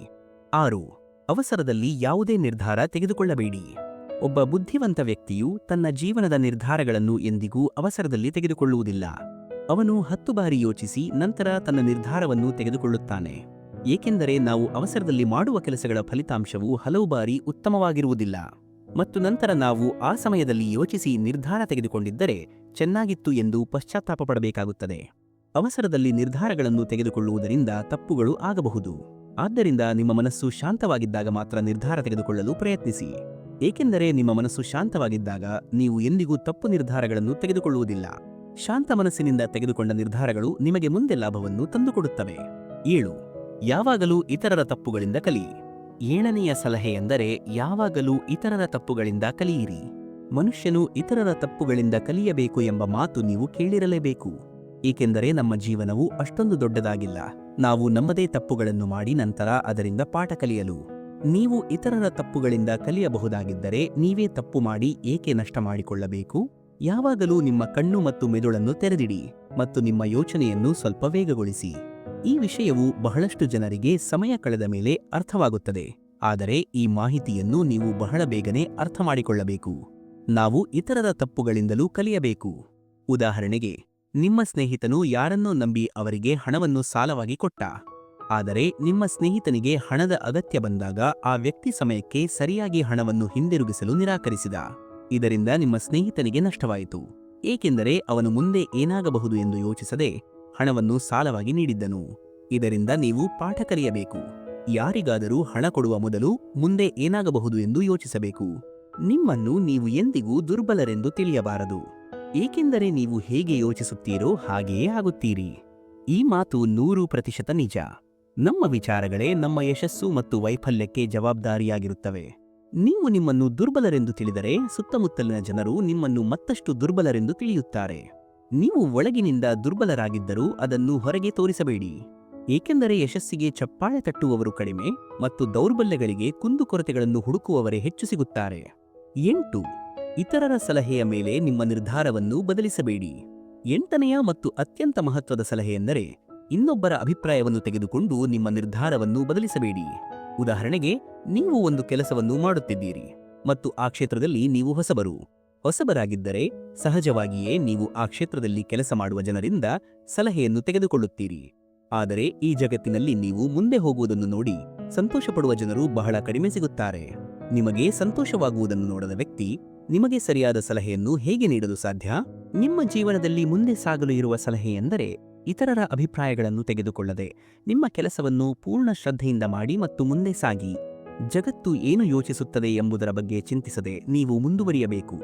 [SPEAKER 1] 6. ಅವಸರದಲ್ಲಿ ಯಾವುದೇ ನಿರ್ಧಾರ ತೆಗೆದುಕೊಳ್ಳಬೇಡಿ. ಒಬ್ಬ ಬುದ್ಧಿವಂತ ವ್ಯಕ್ತಿಯು ತನ್ನ ಜೀವನದ ನಿರ್ಧಾರಗಳನ್ನು ಎಂದಿಗೂ ಅವಸರದಲ್ಲಿ ತೆಗೆದುಕೊಳ್ಳುವುದಿಲ್ಲ. ಅವನು 10 ಬಾರಿ ಯೋಚಿಸಿ ನಂತರ ತನ್ನ ನಿರ್ಧಾರವನ್ನು ತೆಗೆದುಕೊಳ್ಳುತ್ತಾನೆ. ಏಕೆಂದರೆ ನಾವು ಅವಸರದಲ್ಲಿ ಮಾಡುವ ಕೆಲಸಗಳ ಫಲಿತಾಂಶವು ಹಲವು ಬಾರಿ ಉತ್ತಮವಾಗಿರುವುದಿಲ್ಲ ಮತ್ತು ನಂತರ ನಾವು ಆ ಸಮಯದಲ್ಲಿ ಯೋಚಿಸಿ ನಿರ್ಧಾರ ತೆಗೆದುಕೊಂಡಿದ್ದರೆ ಚೆನ್ನಾಗಿತ್ತು ಎಂದು ಪಶ್ಚಾತ್ತಾಪ ಪಡಬೇಕಾಗುತ್ತದೆ. ಅವಸರದಲ್ಲಿ ನಿರ್ಧಾರಗಳನ್ನು ತೆಗೆದುಕೊಳ್ಳುವುದರಿಂದ ತಪ್ಪುಗಳು ಆಗಬಹುದು. ಆದ್ದರಿಂದ ನಿಮ್ಮ ಮನಸ್ಸು ಶಾಂತವಾಗಿದ್ದಾಗ ಮಾತ್ರ ನಿರ್ಧಾರ ತೆಗೆದುಕೊಳ್ಳಲು ಪ್ರಯತ್ನಿಸಿ. ಏಕೆಂದರೆ ನಿಮ್ಮ ಮನಸ್ಸು ಶಾಂತವಾಗಿದ್ದಾಗ ನೀವು ಎಂದಿಗೂ ತಪ್ಪು ನಿರ್ಧಾರಗಳನ್ನು ತೆಗೆದುಕೊಳ್ಳುವುದಿಲ್ಲ. ಶಾಂತ ಮನಸ್ಸಿನಿಂದ ತೆಗೆದುಕೊಂಡ ನಿರ್ಧಾರಗಳು ನಿಮಗೆ ಮುಂದೆ ಲಾಭವನ್ನು ತಂದುಕೊಡುತ್ತವೆ. 7. ಯಾವಾಗಲೂ ಇತರರ ತಪ್ಪುಗಳಿಂದ ಕಲಿ. ಏಳನೆಯ ಸಲಹೆ ಎಂದರೆ ಯಾವಾಗಲೂ ಇತರರ ತಪ್ಪುಗಳಿಂದ ಕಲಿಯಿರಿ. ಮನುಷ್ಯನು ಇತರರ ತಪ್ಪುಗಳಿಂದ ಕಲಿಯಬೇಕು ಎಂಬ ಮಾತು ನೀವು ಕೇಳಿರಲೇಬೇಕು. ಏಕೆಂದರೆ ನಮ್ಮ ಜೀವನವು ಅಷ್ಟೊಂದು ದೊಡ್ಡದಾಗಿಲ್ಲ. ನಾವು ನಮ್ಮದೇ ತಪ್ಪುಗಳನ್ನು ಮಾಡಿ ನಂತರ ಅದರಿಂದ ಪಾಠ ಕಲಿಯಲು. ನೀವು ಇತರರ ತಪ್ಪುಗಳಿಂದ ಕಲಿಯಬಹುದಾಗಿದ್ದರೆ ನೀವೇ ತಪ್ಪು ಮಾಡಿ ಏಕೆ ನಷ್ಟ ಮಾಡಿಕೊಳ್ಳಬೇಕು? ಯಾವಾಗಲೂ ನಿಮ್ಮ ಕಣ್ಣು ಮತ್ತು ಮೆದುಳನ್ನು ತೆರೆದಿಡಿ ಮತ್ತು ನಿಮ್ಮ ಯೋಚನೆಯನ್ನು ಸ್ವಲ್ಪ ವೇಗಗೊಳಿಸಿ. ಈ ವಿಷಯವು ಬಹಳಷ್ಟು ಜನರಿಗೆ ಸಮಯ ಕಳೆದ ಮೇಲೆ ಅರ್ಥವಾಗುತ್ತದೆ, ಆದರೆ ಈ ಮಾಹಿತಿಯನ್ನು ನೀವು ಬಹಳ ಬೇಗನೆ ಅರ್ಥ ಮಾಡಿಕೊಳ್ಳಬೇಕು. ನಾವು ಇತರರ ತಪ್ಪುಗಳಿಂದಲೂ ಕಲಿಯಬೇಕು. ಉದಾಹರಣೆಗೆ, ನಿಮ್ಮ ಸ್ನೇಹಿತನು ಯಾರನ್ನೋ ನಂಬಿ ಅವರಿಗೆ ಹಣವನ್ನು ಸಾಲವಾಗಿ ಕೊಟ್ಟ. ಆದರೆ ನಿಮ್ಮ ಸ್ನೇಹಿತನಿಗೆ ಹಣದ ಅಗತ್ಯ ಬಂದಾಗ ಆ ವ್ಯಕ್ತಿ ಸಮಯಕ್ಕೆ ಸರಿಯಾಗಿ ಹಣವನ್ನು ಹಿಂದಿರುಗಿಸಲು ನಿರಾಕರಿಸಿದ. ಇದರಿಂದ ನಿಮ್ಮ ಸ್ನೇಹಿತನಿಗೆ ನಷ್ಟವಾಯಿತು, ಏಕೆಂದರೆ ಅವನು ಮುಂದೆ ಏನಾಗಬಹುದು ಎಂದು ಯೋಚಿಸದೆ ಹಣವನ್ನು ಸಾಲವಾಗಿ ನೀಡಿದ್ದನು. ಇದರಿಂದ ನೀವು ಪಾಠ ಕಲಿಯಬೇಕು. ಯಾರಿಗಾದರೂ ಹಣ ಕೊಡುವ ಮೊದಲು ಮುಂದೆ ಏನಾಗಬಹುದು ಎಂದು ಯೋಚಿಸಬೇಕು. ನಿಮ್ಮನ್ನು ನೀವು ಎಂದಿಗೂ ದುರ್ಬಲರೆಂದು ತಿಳಿಯಬಾರದು, ಏಕೆಂದರೆ ನೀವು ಹೇಗೆ ಯೋಚಿಸುತ್ತೀರೋ ಹಾಗೆಯೇ ಆಗುತ್ತೀರಿ. ಈ ಮಾತು 100% ನಿಜ. ನಮ್ಮ ವಿಚಾರಗಳೇ ನಮ್ಮ ಯಶಸ್ಸು ಮತ್ತು ವೈಫಲ್ಯಕ್ಕೆ ಜವಾಬ್ದಾರಿಯಾಗಿರುತ್ತವೆ. ನೀವು ನಿಮ್ಮನ್ನು ದುರ್ಬಲರೆಂದು ತಿಳಿದರೆ ಸುತ್ತಮುತ್ತಲಿನ ಜನರು ನಿಮ್ಮನ್ನು ಮತ್ತಷ್ಟು ದುರ್ಬಲರೆಂದು ತಿಳಿಯುತ್ತಾರೆ. ನೀವು ಒಳಗಿನಿಂದ ದುರ್ಬಲರಾಗಿದ್ದರೂ ಅದನ್ನು ಹೊರಗೆ ತೋರಿಸಬೇಡಿ, ಏಕೆಂದರೆ ಯಶಸ್ಸಿಗೆ ಚಪ್ಪಾಳೆ ತಟ್ಟುವವರು ಕಡಿಮೆ ಮತ್ತು ದೌರ್ಬಲ್ಯಗಳಿಗೆ ಕುಂದುಕೊರತೆಗಳನ್ನು ಹುಡುಕುವವರೇ ಹೆಚ್ಚು ಸಿಗುತ್ತಾರೆ. 8. ಇತರರ ಸಲಹೆಯ ಮೇಲೆ ನಿಮ್ಮ ನಿರ್ಧಾರವನ್ನು ಬದಲಿಸಬೇಡಿ. 8ನೆಯ ಮತ್ತು ಅತ್ಯಂತ ಮಹತ್ವದ ಸಲಹೆಯೆಂದರೆ ಇನ್ನೊಬ್ಬರ ಅಭಿಪ್ರಾಯವನ್ನು ತೆಗೆದುಕೊಂಡು ನಿಮ್ಮ ನಿರ್ಧಾರವನ್ನು ಬದಲಿಸಬೇಡಿ. ಉದಾಹರಣೆಗೆ, ನೀವು ಒಂದು ಕೆಲಸವನ್ನು ಮಾಡುತ್ತಿದ್ದೀರಿ ಮತ್ತು ಆ ಕ್ಷೇತ್ರದಲ್ಲಿ ನೀವು ಹೊಸಬರಾಗಿದ್ದರೆ ಸಹಜವಾಗಿಯೇ ನೀವು ಆ ಕ್ಷೇತ್ರದಲ್ಲಿ ಕೆಲಸ ಮಾಡುವ ಜನರಿಂದ ಸಲಹೆಯನ್ನು ತೆಗೆದುಕೊಳ್ಳುತ್ತೀರಿ. ಆದರೆ ಈ ಜಗತ್ತಿನಲ್ಲಿ ನೀವು ಮುಂದೆ ಹೋಗುವುದನ್ನು ನೋಡಿ ಸಂತೋಷಪಡುವ ಜನರು ಬಹಳ ಕಡಿಮೆ ಸಿಗುತ್ತಾರೆ. ನಿಮಗೆ ಸಂತೋಷವಾಗುವುದನ್ನು ನೋಡದ ವ್ಯಕ್ತಿ ನಿಮಗೆ ಸರಿಯಾದ ಸಲಹೆಯನ್ನು ಹೇಗೆ ನೀಡಲು ಸಾಧ್ಯ? ನಿಮ್ಮ ಜೀವನದಲ್ಲಿ ಮುಂದೆ ಸಾಗಲು ಇರುವ ಸಲಹೆಯೆಂದರೆ ಇತರರ ಅಭಿಪ್ರಾಯಗಳನ್ನು ತೆಗೆದುಕೊಳ್ಳದೆ ನಿಮ್ಮ ಕೆಲಸವನ್ನು ಪೂರ್ಣ ಶ್ರದ್ಧೆಯಿಂದ ಮಾಡಿ ಮತ್ತು ಮುಂದೆ ಸಾಗಿ. ಜಗತ್ತು ಏನು ಯೋಚಿಸುತ್ತದೆ ಎಂಬುದರ ಬಗ್ಗೆ ಚಿಂತಿಸದೆ ನೀವು ಮುಂದುವರಿಯಬೇಕು.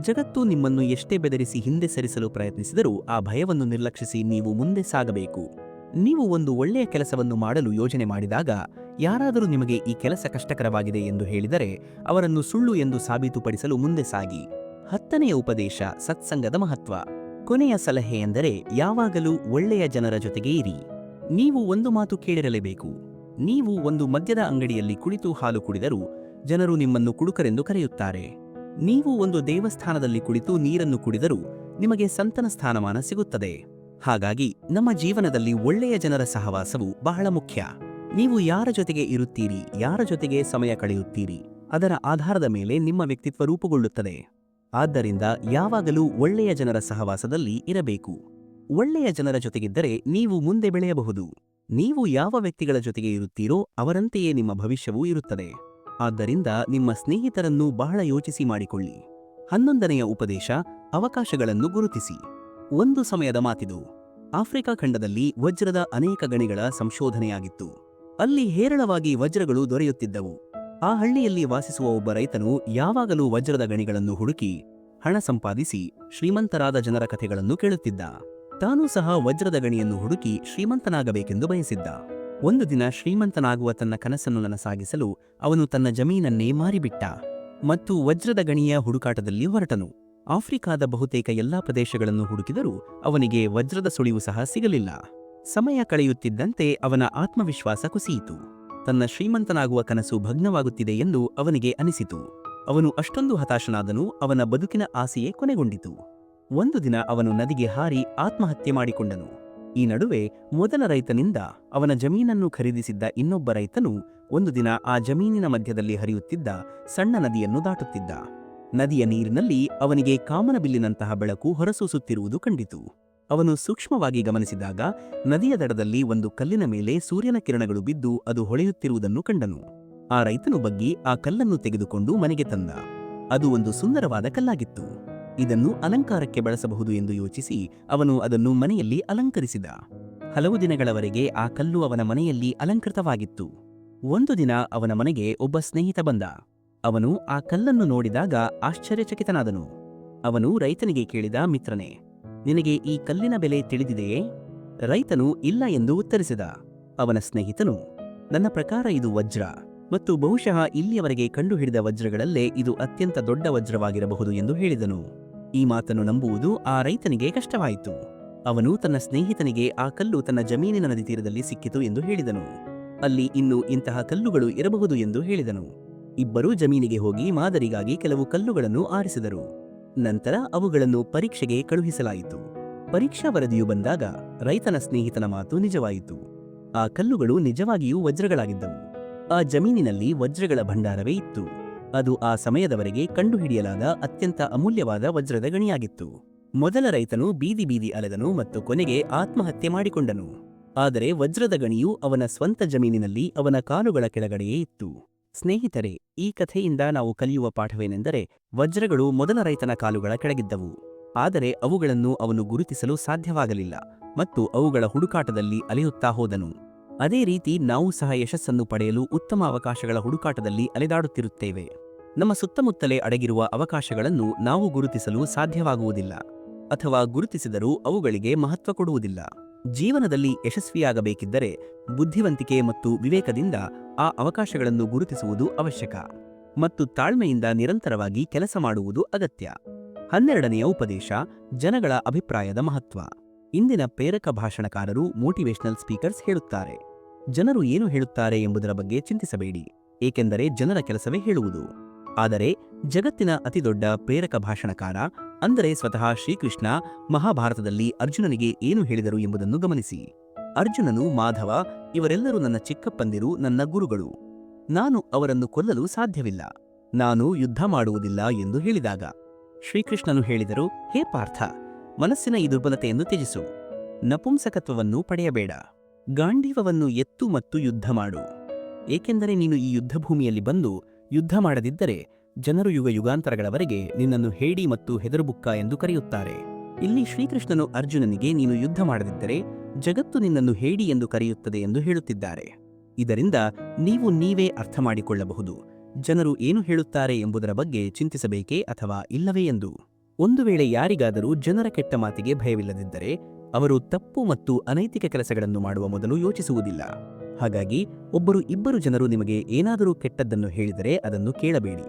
[SPEAKER 1] ಜಗತ್ತು ನಿಮ್ಮನ್ನು ಎಷ್ಟೇ ಬೆದರಿಸಿ ಹಿಂದೆ ಸರಿಸಲು ಪ್ರಯತ್ನಿಸಿದರೂ ಆ ಭಯವನ್ನು ನಿರ್ಲಕ್ಷಿಸಿ ನೀವು ಮುಂದೆ ಸಾಗಬೇಕು. ನೀವು ಒಂದು ಒಳ್ಳೆಯ ಕೆಲಸವನ್ನು ಮಾಡಲು ಯೋಜನೆ ಮಾಡಿದಾಗ ಯಾರಾದರೂ ನಿಮಗೆ ಈ ಕೆಲಸ ಕಷ್ಟಕರವಾಗಿದೆ ಎಂದು ಹೇಳಿದರೆ ಅವರನ್ನು ಸುಳ್ಳು ಎಂದು ಸಾಬೀತುಪಡಿಸಲು ಮುಂದೆ ಸಾಗಿ. 10ನೆಯ ಉಪದೇಶ, ಸತ್ಸಂಗದ ಮಹತ್ವ. ಕೊನೆಯ ಸಲಹೆ ಎಂದರೆ ಯಾವಾಗಲೂ ಒಳ್ಳೆಯ ಜನರ ಜೊತೆಗೆ ಇರಿ. ನೀವು ಒಂದು ಮಾತು ಕೇಳಿರಲೇಬೇಕು. ನೀವು ಒಂದು ಮದ್ಯದ ಅಂಗಡಿಯಲ್ಲಿ ಕುಳಿತು ಹಾಲು ಕುಡಿದರೂ ಜನರು ನಿಮ್ಮನ್ನು ಕುಡುಕರೆಂದು ಕರೆಯುತ್ತಾರೆ. ನೀವು ಒಂದು ದೇವಸ್ಥಾನದಲ್ಲಿ ಕುಳಿತು ನೀರನ್ನು ಕುಡಿದರೂ ನಿಮಗೆ ಸಂತನ ಸ್ಥಾನಮಾನ ಸಿಗುತ್ತದೆ. ಹಾಗಾಗಿ ನಮ್ಮ ಜೀವನದಲ್ಲಿ ಒಳ್ಳೆಯ ಜನರ ಸಹವಾಸವು ಬಹಳ ಮುಖ್ಯ. ನೀವು ಯಾರ ಜೊತೆಗೆ ಇರುತ್ತೀರಿ, ಯಾರ ಜೊತೆಗೆ ಸಮಯ ಕಳೆಯುತ್ತೀರಿ, ಅದರ ಆಧಾರದ ಮೇಲೆ ನಿಮ್ಮ ವ್ಯಕ್ತಿತ್ವ ರೂಪುಗೊಳ್ಳುತ್ತದೆ. ಆದ್ದರಿಂದ ಯಾವಾಗಲೂ ಒಳ್ಳೆಯ ಜನರ ಸಹವಾಸದಲ್ಲಿ ಇರಬೇಕು. ಒಳ್ಳೆಯ ಜನರ ಜೊತೆಗಿದ್ದರೆ ನೀವು ಮುಂದೆ ಬೆಳೆಯಬಹುದು. ನೀವು ಯಾವ ವ್ಯಕ್ತಿಗಳ ಜೊತೆಗೆ ಇರುತ್ತೀರೋ ಅವರಂತೆಯೇ ನಿಮ್ಮ ಭವಿಷ್ಯವೂ ಇರುತ್ತದೆ. ಆದ್ದರಿಂದ ನಿಮ್ಮ ಸ್ನೇಹಿತರನ್ನು ಬಹಳ ಯೋಚಿಸಿ ಮಾಡಿಕೊಳ್ಳಿ. 11ನೆಯ ಉಪದೇಶ, ಅವಕಾಶಗಳನ್ನು ಗುರುತಿಸಿ. ಒಂದು ಸಮಯದ ಮಾತಿದು. ಆಫ್ರಿಕಾ ಖಂಡದಲ್ಲಿ ವಜ್ರದ ಅನೇಕ ಗಣಿಗಳ ಸಂಶೋಧನೆಯಾಗಿತ್ತು. ಅಲ್ಲಿ ಹೇರಳವಾಗಿ ವಜ್ರಗಳು ದೊರೆಯುತ್ತಿದ್ದವು. ಆ ಹಳ್ಳಿಯಲ್ಲಿ ವಾಸಿಸುವ ಒಬ್ಬ ರೈತನು ಯಾವಾಗಲೂ ವಜ್ರದ ಗಣಿಗಳನ್ನು ಹುಡುಕಿ ಹಣ ಸಂಪಾದಿಸಿ ಶ್ರೀಮಂತರಾದ ಜನರ ಕಥೆಗಳನ್ನು ಕೇಳುತ್ತಿದ್ದ. ತಾನೂ ಸಹ ವಜ್ರದ ಗಣಿಯನ್ನು ಹುಡುಕಿ ಶ್ರೀಮಂತನಾಗಬೇಕೆಂದು ಬಯಸಿದ್ದ. ಒಂದು ದಿನ ಶ್ರೀಮಂತನಾಗುವ ತನ್ನ ಕನಸನ್ನು ನನಸಾಗಿಸಲು ಅವನು ತನ್ನ ಜಮೀನನ್ನೇ ಮಾರಿಬಿಟ್ಟ ಮತ್ತು ವಜ್ರದ ಗಣಿಯ ಹುಡುಕಾಟದಲ್ಲಿ ಹೊರಟನು. ಆಫ್ರಿಕಾದ ಬಹುತೇಕ ಎಲ್ಲಾ ಪ್ರದೇಶಗಳನ್ನು ಹುಡುಕಿದರೂ ಅವನಿಗೆ ವಜ್ರದ ಸುಳಿವು ಸಹ ಸಿಗಲಿಲ್ಲ. ಸಮಯ ಕಳೆಯುತ್ತಿದ್ದಂತೆ ಅವನ ಆತ್ಮವಿಶ್ವಾಸ ಕುಸಿಯಿತು. ತನ್ನ ಶ್ರೀಮಂತನಾಗುವ ಕನಸು ಭಗ್ನವಾಗುತ್ತಿದೆ ಎಂದು ಅವನಿಗೆ ಅನಿಸಿತು. ಅವನು ಅಷ್ಟೊಂದು ಹತಾಶನಾದನು, ಅವನ ಬದುಕಿನ ಆಸೆಯೇ ಕೊನೆಗೊಂಡಿತು. ಒಂದು ದಿನ ಅವನು ನದಿಗೆ ಹಾರಿ ಆತ್ಮಹತ್ಯೆ ಮಾಡಿಕೊಂಡನು. ಈ ನಡುವೆ ಮೊದಲ ರೈತನಿಂದ ಅವನ ಜಮೀನನ್ನು ಖರೀದಿಸಿದ್ದ ಇನ್ನೊಬ್ಬ ರೈತನು ಒಂದು ದಿನ ಆ ಜಮೀನಿನ ಮಧ್ಯದಲ್ಲಿ ಹರಿಯುತ್ತಿದ್ದ ಸಣ್ಣ ನದಿಯನ್ನು ದಾಟುತ್ತಿದ್ದ. ನದಿಯ ನೀರಿನಲ್ಲಿ ಅವನಿಗೆ ಕಾಮನಬಿಲ್ಲಿನಂತಹ ಬೆಳಕು ಹೊರಸೂಸುತ್ತಿರುವುದು ಕಂಡಿತು. ಅವನು ಸೂಕ್ಷ್ಮವಾಗಿ ಗಮನಿಸಿದಾಗ ನದಿಯ ದಡದಲ್ಲಿ ಒಂದು ಕಲ್ಲಿನ ಮೇಲೆ ಸೂರ್ಯನ ಕಿರಣಗಳು ಬಿದ್ದು ಅದು ಹೊಳೆಯುತ್ತಿರುವುದನ್ನು ಕಂಡನು. ಆ ರೈತನು ಬಗ್ಗಿ ಆ ಕಲ್ಲನ್ನು ತೆಗೆದುಕೊಂಡು ಮನೆಗೆ ತಂದ. ಅದು ಒಂದು ಸುಂದರವಾದ ಕಲ್ಲಾಗಿತ್ತು. ಇದನ್ನು ಅಲಂಕಾರಕ್ಕೆ ಬಳಸಬಹುದು ಎಂದು ಯೋಚಿಸಿ ಅವನು ಅದನ್ನು ಮನೆಯಲ್ಲಿ ಅಲಂಕರಿಸಿದ. ಹಲವು ದಿನಗಳವರೆಗೆ ಆ ಕಲ್ಲು ಅವನ ಮನೆಯಲ್ಲಿ ಅಲಂಕೃತವಾಗಿತ್ತು. ಒಂದು ದಿನ ಅವನ ಮನೆಗೆ ಒಬ್ಬ ಸ್ನೇಹಿತ ಬಂದ. ಅವನು ಆ ಕಲ್ಲನ್ನು ನೋಡಿದಾಗ ಆಶ್ಚರ್ಯಚಕಿತನಾದನು. ಅವನು ರೈತನಿಗೆ ಕೇಳಿದ, ಮಿತ್ರನೇ, ನಿನಗೆ ಈ ಕಲ್ಲಿನ ಬೆಲೆ ತಿಳಿದಿದೆಯೇ? ರೈತನು ಇಲ್ಲ ಎಂದು ಉತ್ತರಿಸಿದ. ಅವನ ಸ್ನೇಹಿತನು, ನನ್ನ ಪ್ರಕಾರ ಇದು ವಜ್ರ. ಮತ್ತು ಬಹುಶಃ ಇಲ್ಲಿಯವರೆಗೆ ಕಂಡುಹಿಡಿದ ವಜ್ರಗಳಲ್ಲೇ ಇದು ಅತ್ಯಂತ ದೊಡ್ಡ ವಜ್ರವಾಗಿರಬಹುದು ಎಂದು ಹೇಳಿದನು. ಈ ಮಾತನ್ನು ನಂಬುವುದು ಆ ರೈತನಿಗೆ ಕಷ್ಟವಾಯಿತು. ಅವನು ತನ್ನ ಸ್ನೇಹಿತನಿಗೆ ಆ ಕಲ್ಲು ತನ್ನ ಜಮೀನಿನ ನದಿ ತೀರದಲ್ಲಿ ಸಿಕ್ಕಿತು ಎಂದು ಹೇಳಿದನು. ಅಲ್ಲಿ ಇನ್ನೂ ಇಂತಹ ಕಲ್ಲುಗಳು ಇರಬಹುದು ಎಂದು ಹೇಳಿದನು. ಇಬ್ಬರೂ ಜಮೀನಿಗೆ ಹೋಗಿ ಮಾದರಿಗಾಗಿ ಕೆಲವು ಕಲ್ಲುಗಳನ್ನು ಆರಿಸಿದರು. ನಂತರ ಅವುಗಳನ್ನು ಪರೀಕ್ಷೆಗೆ ಕಳುಹಿಸಲಾಯಿತು. ಪರೀಕ್ಷಾ ವರದಿಯು ಬಂದಾಗ ರೈತನ ಸ್ನೇಹಿತನ ಮಾತು ನಿಜವಾಯಿತು. ಆ ಕಲ್ಲುಗಳು ನಿಜವಾಗಿಯೂ ವಜ್ರಗಳಾಗಿದ್ದವು. ಆ ಜಮೀನಿನಲ್ಲಿ ವಜ್ರಗಳ ಭಂಡಾರವೇ ಇತ್ತು. ಅದು ಆ ಸಮಯದವರೆಗೆ ಕಂಡುಹಿಡಿಯಲಾದ ಅತ್ಯಂತ ಅಮೂಲ್ಯವಾದ ವಜ್ರದ ಗಣಿಯಾಗಿತ್ತು. ಮೊದಲ ರೈತನು ಬೀದಿ ಬೀದಿ ಅಲೆದನು ಮತ್ತು ಕೊನೆಗೆ ಆತ್ಮಹತ್ಯೆ ಮಾಡಿಕೊಂಡನು. ಆದರೆ ವಜ್ರದ ಗಣಿಯು ಅವನ ಸ್ವಂತ ಜಮೀನಿನಲ್ಲಿ ಅವನ ಕಾಲುಗಳ ಕೆಳಗಡೆಯೇ ಇತ್ತು. ಸ್ನೇಹಿತರೆ, ಈ ಕಥೆಯಿಂದ ನಾವು ಕಲಿಯುವ ಪಾಠವೇನೆಂದರೆ, ವಜ್ರಗಳು ಮೊದಲ ರೈತನ ಕಾಲುಗಳ ಕೆಳಗಿದ್ದವು. ಆದರೆ ಅವುಗಳನ್ನು ಅವನು ಗುರುತಿಸಲು ಸಾಧ್ಯವಾಗಲಿಲ್ಲ ಮತ್ತು ಅವುಗಳ ಹುಡುಕಾಟದಲ್ಲಿ ಅಲೆಯುತ್ತಾ ಹೋದನು. ಅದೇ ರೀತಿ ನಾವು ಸಹ ಯಶಸ್ಸನ್ನು ಪಡೆಯಲು ಉತ್ತಮ ಅವಕಾಶಗಳ ಹುಡುಕಾಟದಲ್ಲಿ ಅಲೆದಾಡುತ್ತಿರುತ್ತೇವೆ. ನಮ್ಮ ಸುತ್ತಮುತ್ತಲೇ ಅಡಗಿರುವ ಅವಕಾಶಗಳನ್ನು ನಾವು ಗುರುತಿಸಲು ಸಾಧ್ಯವಾಗುವುದಿಲ್ಲ, ಅಥವಾ ಗುರುತಿಸಿದರೂ ಅವುಗಳಿಗೆ ಮಹತ್ವ ಕೊಡುವುದಿಲ್ಲ. ಜೀವನದಲ್ಲಿ ಯಶಸ್ವಿಯಾಗಬೇಕಿದ್ದರೆ ಬುದ್ಧಿವಂತಿಕೆ ಮತ್ತು ವಿವೇಕದಿಂದ ಆ ಅವಕಾಶಗಳನ್ನು ಗುರುತಿಸುವುದು ಅವಶ್ಯಕ ಮತ್ತು ತಾಳ್ಮೆಯಿಂದ ನಿರಂತರವಾಗಿ ಕೆಲಸ ಮಾಡುವುದು ಅಗತ್ಯ. 12ನೆಯ ಉಪದೇಶ: ಜನಗಳ ಅಭಿಪ್ರಾಯದ ಮಹತ್ವ. ಇಂದಿನ ಪ್ರೇರಕ ಭಾಷಣಕಾರರು, ಮೋಟಿವೇಶನಲ್ ಸ್ಪೀಕರ್ಸ್ ಹೇಳುತ್ತಾರೆ, ಜನರು ಏನು ಹೇಳುತ್ತಾರೆ ಎಂಬುದರ ಬಗ್ಗೆ ಚಿಂತಿಸಬೇಡಿ, ಏಕೆಂದರೆ ಜನರ ಕೆಲಸವೇ ಹೇಳುವುದು. ಆದರೆ ಜಗತ್ತಿನ ಅತಿದೊಡ್ಡ ಪ್ರೇರಕ ಭಾಷಣಕಾರ, ಅಂದರೆ ಸ್ವತಃ ಶ್ರೀಕೃಷ್ಣ, ಮಹಾಭಾರತದಲ್ಲಿ ಅರ್ಜುನನಿಗೆ ಏನು ಹೇಳಿದರು ಎಂಬುದನ್ನು ಗಮನಿಸಿ. ಅರ್ಜುನನು, ಮಾಧವ, ಇವರೆಲ್ಲರೂ ನನ್ನ ಚಿಕ್ಕಪ್ಪಂದಿರು, ನನ್ನ ಗುರುಗಳು. ನಾನು ಅವರನ್ನು ಕೊಲ್ಲಲು ಸಾಧ್ಯವಿಲ್ಲ. ನಾನು ಯುದ್ಧ ಮಾಡುವುದಿಲ್ಲ ಎಂದು ಹೇಳಿದಾಗ ಶ್ರೀಕೃಷ್ಣನು ಹೇಳಿದರು, ಹೇ ಪಾರ್ಥ, ಮನಸ್ಸಿನ ಈ ದುರ್ಬಲತೆಯನ್ನು ತ್ಯಜಿಸು. ನಪುಂಸಕತ್ವವನ್ನು ಪಡೆಯಬೇಡ. ಗಾಂಡೀವವನ್ನು ಎತ್ತು ಮತ್ತು ಯುದ್ಧ ಮಾಡು. ಏಕೆಂದರೆ ನೀನು ಈ ಯುದ್ಧಭೂಮಿಯಲ್ಲಿ ಬಂದು ಯುದ್ಧ ಮಾಡದಿದ್ದರೆ ಜನರು ಯುಗ ಯುಗಾಂತರಗಳವರೆಗೆ ನಿನ್ನನ್ನು ಹೇಡಿ ಮತ್ತು ಹೆದರುಬುಕ್ಕ ಎಂದು ಕರೆಯುತ್ತಾರೆ. ಇಲ್ಲಿ ಶ್ರೀಕೃಷ್ಣನು ಅರ್ಜುನನಿಗೆ ನೀನು ಯುದ್ಧ ಮಾಡದಿದ್ದರೆ ಜಗತ್ತು ನಿನ್ನನ್ನು ಹೇಡಿ ಎಂದು ಕರೆಯುತ್ತದೆ ಎಂದು ಹೇಳುತ್ತಿದ್ದಾರೆ. ಇದರಿಂದ ನೀವು ನೀವೇ ಅರ್ಥ ಮಾಡಿಕೊಳ್ಳಬಹುದು, ಜನರು ಏನು ಹೇಳುತ್ತಾರೆ ಎಂಬುದರ ಬಗ್ಗೆ ಚಿಂತಿಸಬೇಕೇ ಅಥವಾ ಇಲ್ಲವೇ ಎಂದು. ಒಂದು ವೇಳೆ ಯಾರಿಗಾದರೂ ಜನರ ಕೆಟ್ಟ ಮಾತಿಗೆ ಭಯವಿಲ್ಲದಿದ್ದರೆ ಅವರು ತಪ್ಪು ಮತ್ತು ಅನೈತಿಕ ಕೆಲಸಗಳನ್ನು ಮಾಡುವ ಮೊದಲು ಯೋಚಿಸುವುದಿಲ್ಲ. ಹಾಗಾಗಿ ಇಬ್ಬರು ಜನರು ನಿಮಗೆ ಏನಾದರೂ ಕೆಟ್ಟದ್ದನ್ನು ಹೇಳಿದರೆ ಅದನ್ನು ಕೇಳಬೇಡಿ.